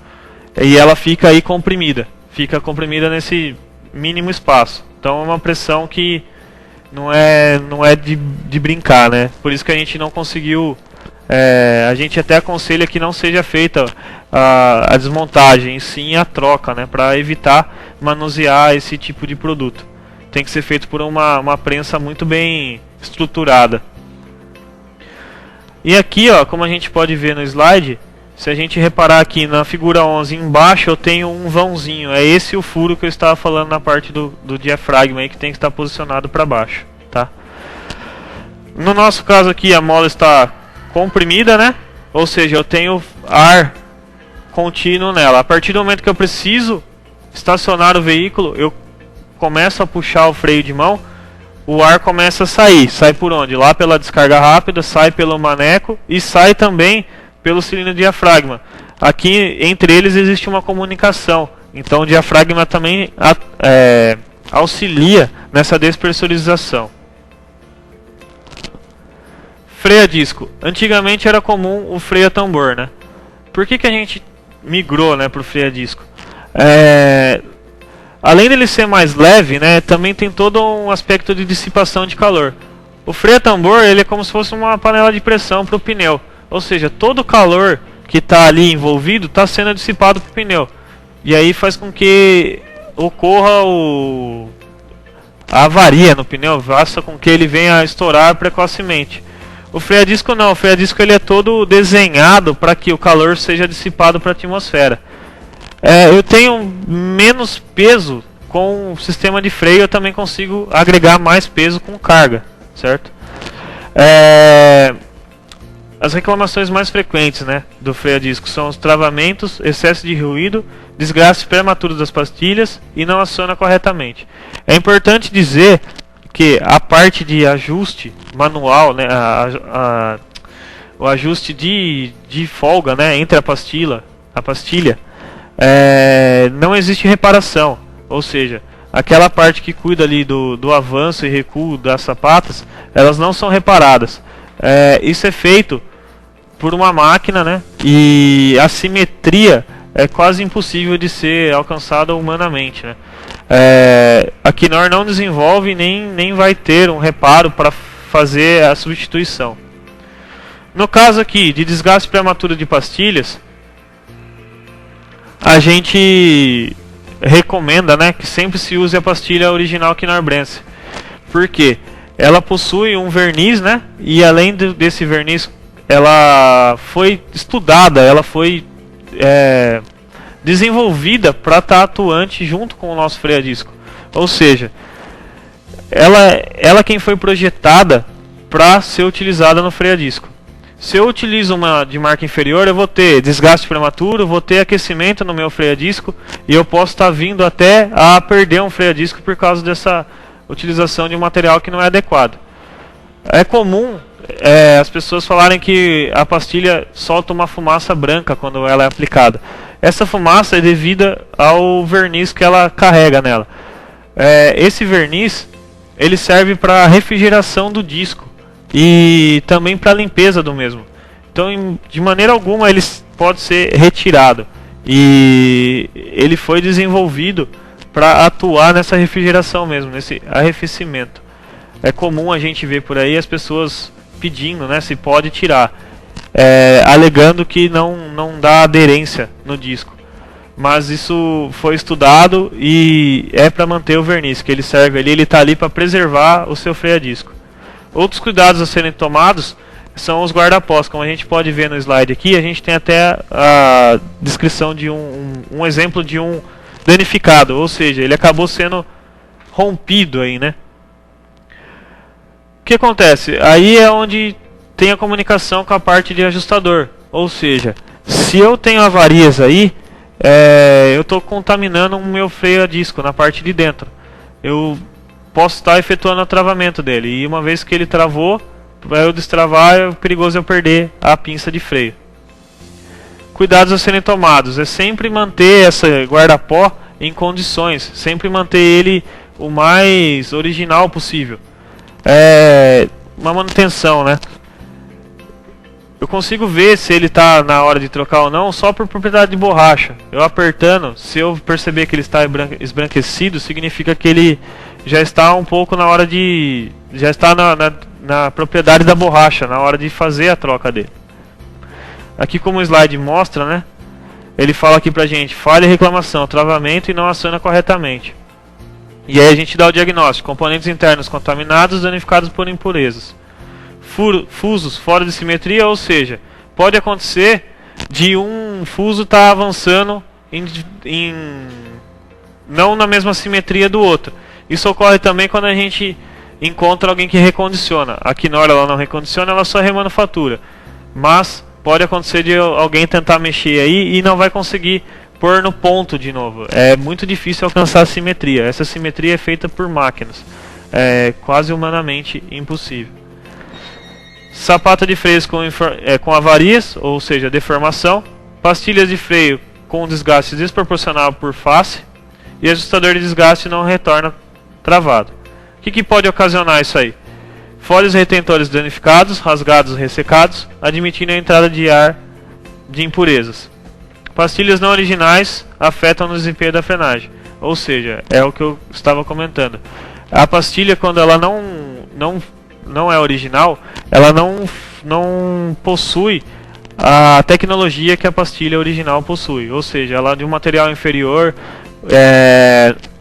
E ela fica aí comprimida. Fica comprimida nesse mínimo espaço. Então é uma pressão que não é de brincar, né? Por isso que a gente não conseguiu. A gente até aconselha que não seja feita a desmontagem, e sim a troca, né? Para evitar manusear esse tipo de produto. Tem que ser feito por uma prensa muito bem estruturada. E aqui, ó, como a gente pode ver no slide, se a gente reparar aqui na figura 11, embaixo eu tenho um vãozinho. É esse o furo que eu estava falando na parte do diafragma aí, que tem que estar posicionado para baixo, tá? No nosso caso aqui, a mola está comprimida, né? Ou seja, eu tenho ar contínuo nela. A partir do momento que eu preciso estacionar o veículo, eu começo a puxar o freio de mão, o ar começa a sair. Sai por onde? Lá pela descarga rápida, sai pelo maneco e sai também pelo cilindro diafragma. Aqui entre eles existe uma comunicação. Então o diafragma também auxilia nessa despressurização. Freio a disco. Antigamente era comum o freio a tambor, né? Por que a gente migrou, né, para o freio a disco? Além dele ser mais leve, né, também tem todo um aspecto de dissipação de calor. O freio a tambor, ele é como se fosse uma panela de pressão para o pneu. Ou seja, todo o calor que está ali envolvido está sendo dissipado para o pneu. E aí faz com que ocorra a avaria no pneu, faça com que ele venha a estourar precocemente. O freio a disco não, o freio a disco ele é todo desenhado para que o calor seja dissipado para a atmosfera. Eu tenho menos peso com o sistema de freio, eu também consigo agregar mais peso com carga, certo? As reclamações mais frequentes, né, do freio a disco são os travamentos, excesso de ruído, desgaste prematuro das pastilhas e não aciona corretamente. É importante dizer que a parte de ajuste manual, né, o ajuste de folga, né, entre a pastilha, não existe reparação, ou seja, aquela parte que cuida ali do avanço e recuo das sapatas, elas não são reparadas. Isso é feito por uma máquina, né? E a simetria é quase impossível de ser alcançada humanamente, né? A Knorr não desenvolve nem vai ter um reparo para fazer a substituição. No caso aqui de desgaste prematuro de pastilhas, a gente recomenda, né, que sempre se use a pastilha original Knorr-Bremse. Por quê? Ela possui um verniz, né? E além desse verniz, ela foi estudada, ela foi desenvolvida para estar atuante junto com o nosso freio a disco. Ou seja, ela quem foi projetada para ser utilizada no freio a disco. Se eu utilizo uma de marca inferior, eu vou ter desgaste prematuro, vou ter aquecimento no meu freio a disco e eu posso estar vindo até a perder um freio a disco por causa dessa utilização de um material que não é adequado. É comum as pessoas falarem que a pastilha solta uma fumaça branca quando ela é aplicada. Essa fumaça é devida ao verniz que ela carrega nela. Esse verniz ele serve para refrigeração do disco e também para limpeza do mesmo. Então, de maneira alguma ele pode ser retirado. E ele foi desenvolvido para atuar nessa refrigeração mesmo, nesse arrefecimento. É comum a gente ver por aí as pessoas pedindo, né, se pode tirar, alegando que não dá aderência no disco. Mas isso foi estudado e é para manter o verniz que ele serve ali, ele está ali para preservar o seu freio a disco. Outros cuidados a serem tomados são os guarda-pós, como a gente pode ver no slide aqui. A gente tem até a descrição de um exemplo de um danificado, ou seja, ele acabou sendo rompido aí, né? que acontece? Aí é onde tem a comunicação com a parte de ajustador. Ou seja, se eu tenho avarias aí, eu estou contaminando o meu freio a disco na parte de dentro. Eu posso estar efetuando o travamento dele. E uma vez que ele travou, para eu destravar, é perigoso eu perder a pinça de freio. Cuidados a serem tomados. É sempre manter essa guarda-pó em condições. Sempre manter ele o mais original possível. Uma manutenção, né? Eu consigo ver se ele está na hora de trocar ou não só por propriedade de borracha. Eu apertando, se eu perceber que ele está esbranquecido, significa que ele já está um pouco na hora de... já está na propriedade da borracha, na hora de fazer a troca dele. Aqui, como o slide mostra, né? Ele fala aqui pra gente: falha e reclamação, travamento e não aciona corretamente. E aí a gente dá o diagnóstico: componentes internos contaminados, danificados por impurezas. Fusos fora de simetria, ou seja, pode acontecer de um fuso estar avançando não na mesma simetria do outro. Isso ocorre também quando a gente encontra alguém que recondiciona. A Knorr ela não recondiciona, ela só remanufatura. Mas pode acontecer de alguém tentar mexer aí e não vai conseguir pôr no ponto de novo. É muito difícil alcançar a simetria. Essa simetria é feita por máquinas. É quase humanamente impossível. Sapata de freios com avarias, ou seja, deformação. Pastilhas de freio com desgaste desproporcional por face. E ajustador de desgaste não retorna travado. O que pode ocasionar isso aí? Folhos retentores danificados, rasgados, ressecados, admitindo a entrada de ar de impurezas. Pastilhas não originais afetam no desempenho da frenagem. Ou seja, é o que eu estava comentando. A pastilha, quando ela não é original, ela não possui a tecnologia que a pastilha original possui. Ou seja, ela é de um material inferior,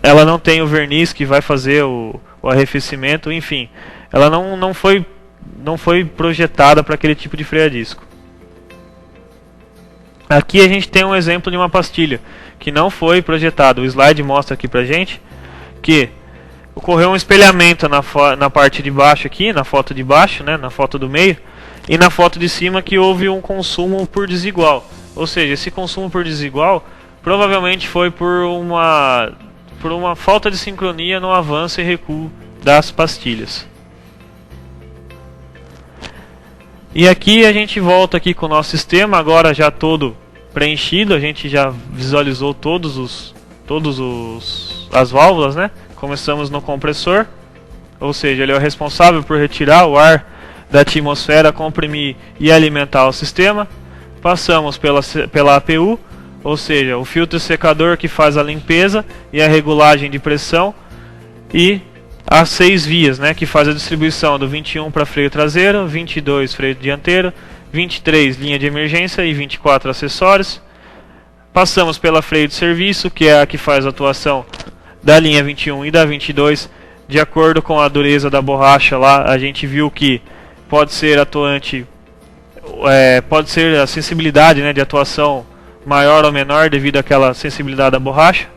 ela não tem o verniz que vai fazer o arrefecimento, enfim. Ela não foi projetada para aquele tipo de freio a disco. Aqui a gente tem um exemplo de uma pastilha que não foi projetada. O slide mostra aqui pra gente que ocorreu um espelhamento na parte de baixo aqui, na foto de baixo, né, na foto do meio, e na foto de cima que houve um consumo por desigual. Ou seja, esse consumo por desigual provavelmente foi por uma falta de sincronia no avanço e recuo das pastilhas. E aqui a gente volta aqui com o nosso sistema, agora já todo preenchido. A gente já visualizou as válvulas, né? Começamos no compressor, ou seja, ele é o responsável por retirar o ar da atmosfera, comprimir e alimentar o sistema. Passamos pela APU, ou seja, o filtro secador que faz a limpeza e a regulagem de pressão, e as 6 vias, né, que faz a distribuição do 21 para freio traseiro, 22 freio dianteiro, 23 linha de emergência e 24 acessórios. Passamos pela freio de serviço, que é a que faz a atuação da linha 21 e da 22, de acordo com a dureza da borracha lá. A gente viu que pode ser atuante, pode ser a sensibilidade, né, de atuação maior ou menor devido àquela sensibilidade da borracha.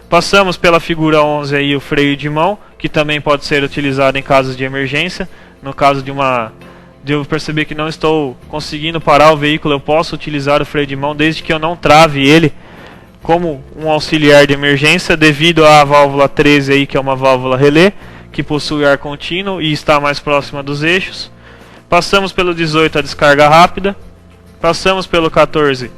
Passamos pela figura 11 aí, o freio de mão, que também pode ser utilizado em casos de emergência. No caso de eu perceber que não estou conseguindo parar o veículo, eu posso utilizar o freio de mão desde que eu não trave ele como um auxiliar de emergência, devido à válvula 13 aí, que é uma válvula relé, que possui ar contínuo e está mais próxima dos eixos. Passamos pelo 18, a descarga rápida. Passamos pelo 14,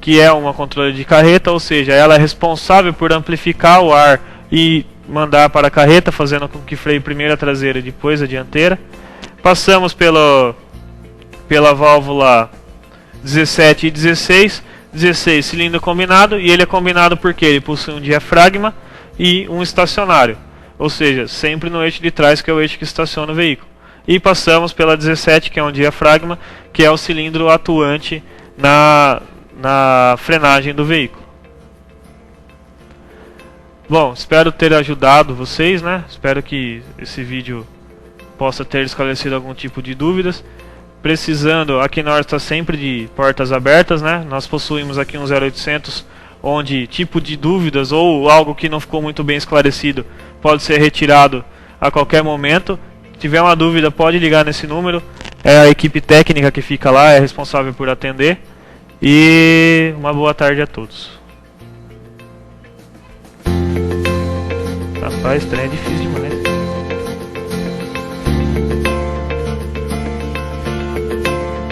que é uma controle de carreta, ou seja, ela é responsável por amplificar o ar e mandar para a carreta, fazendo com que freie primeiro a traseira e depois a dianteira. Passamos pela válvula 17 e 16. 16 cilindro combinado, e ele é combinado porque ele possui um diafragma e um estacionário, ou seja, sempre no eixo de trás, que é o eixo que estaciona o veículo. E passamos pela 17, que é um diafragma, que é o cilindro atuante na frenagem do veículo. Bom, espero ter ajudado vocês, né? Espero que esse vídeo possa ter esclarecido algum tipo de dúvidas. Precisando, a Knorr está sempre de portas abertas, né? Nós possuímos aqui um 0800, onde tipo de dúvidas ou algo que não ficou muito bem esclarecido pode ser retirado a qualquer momento. tiver uma dúvida, pode ligar nesse número. É a equipe técnica que fica lá, é responsável por atender. E uma boa tarde a todos. Rapaz, trem é difícil demais.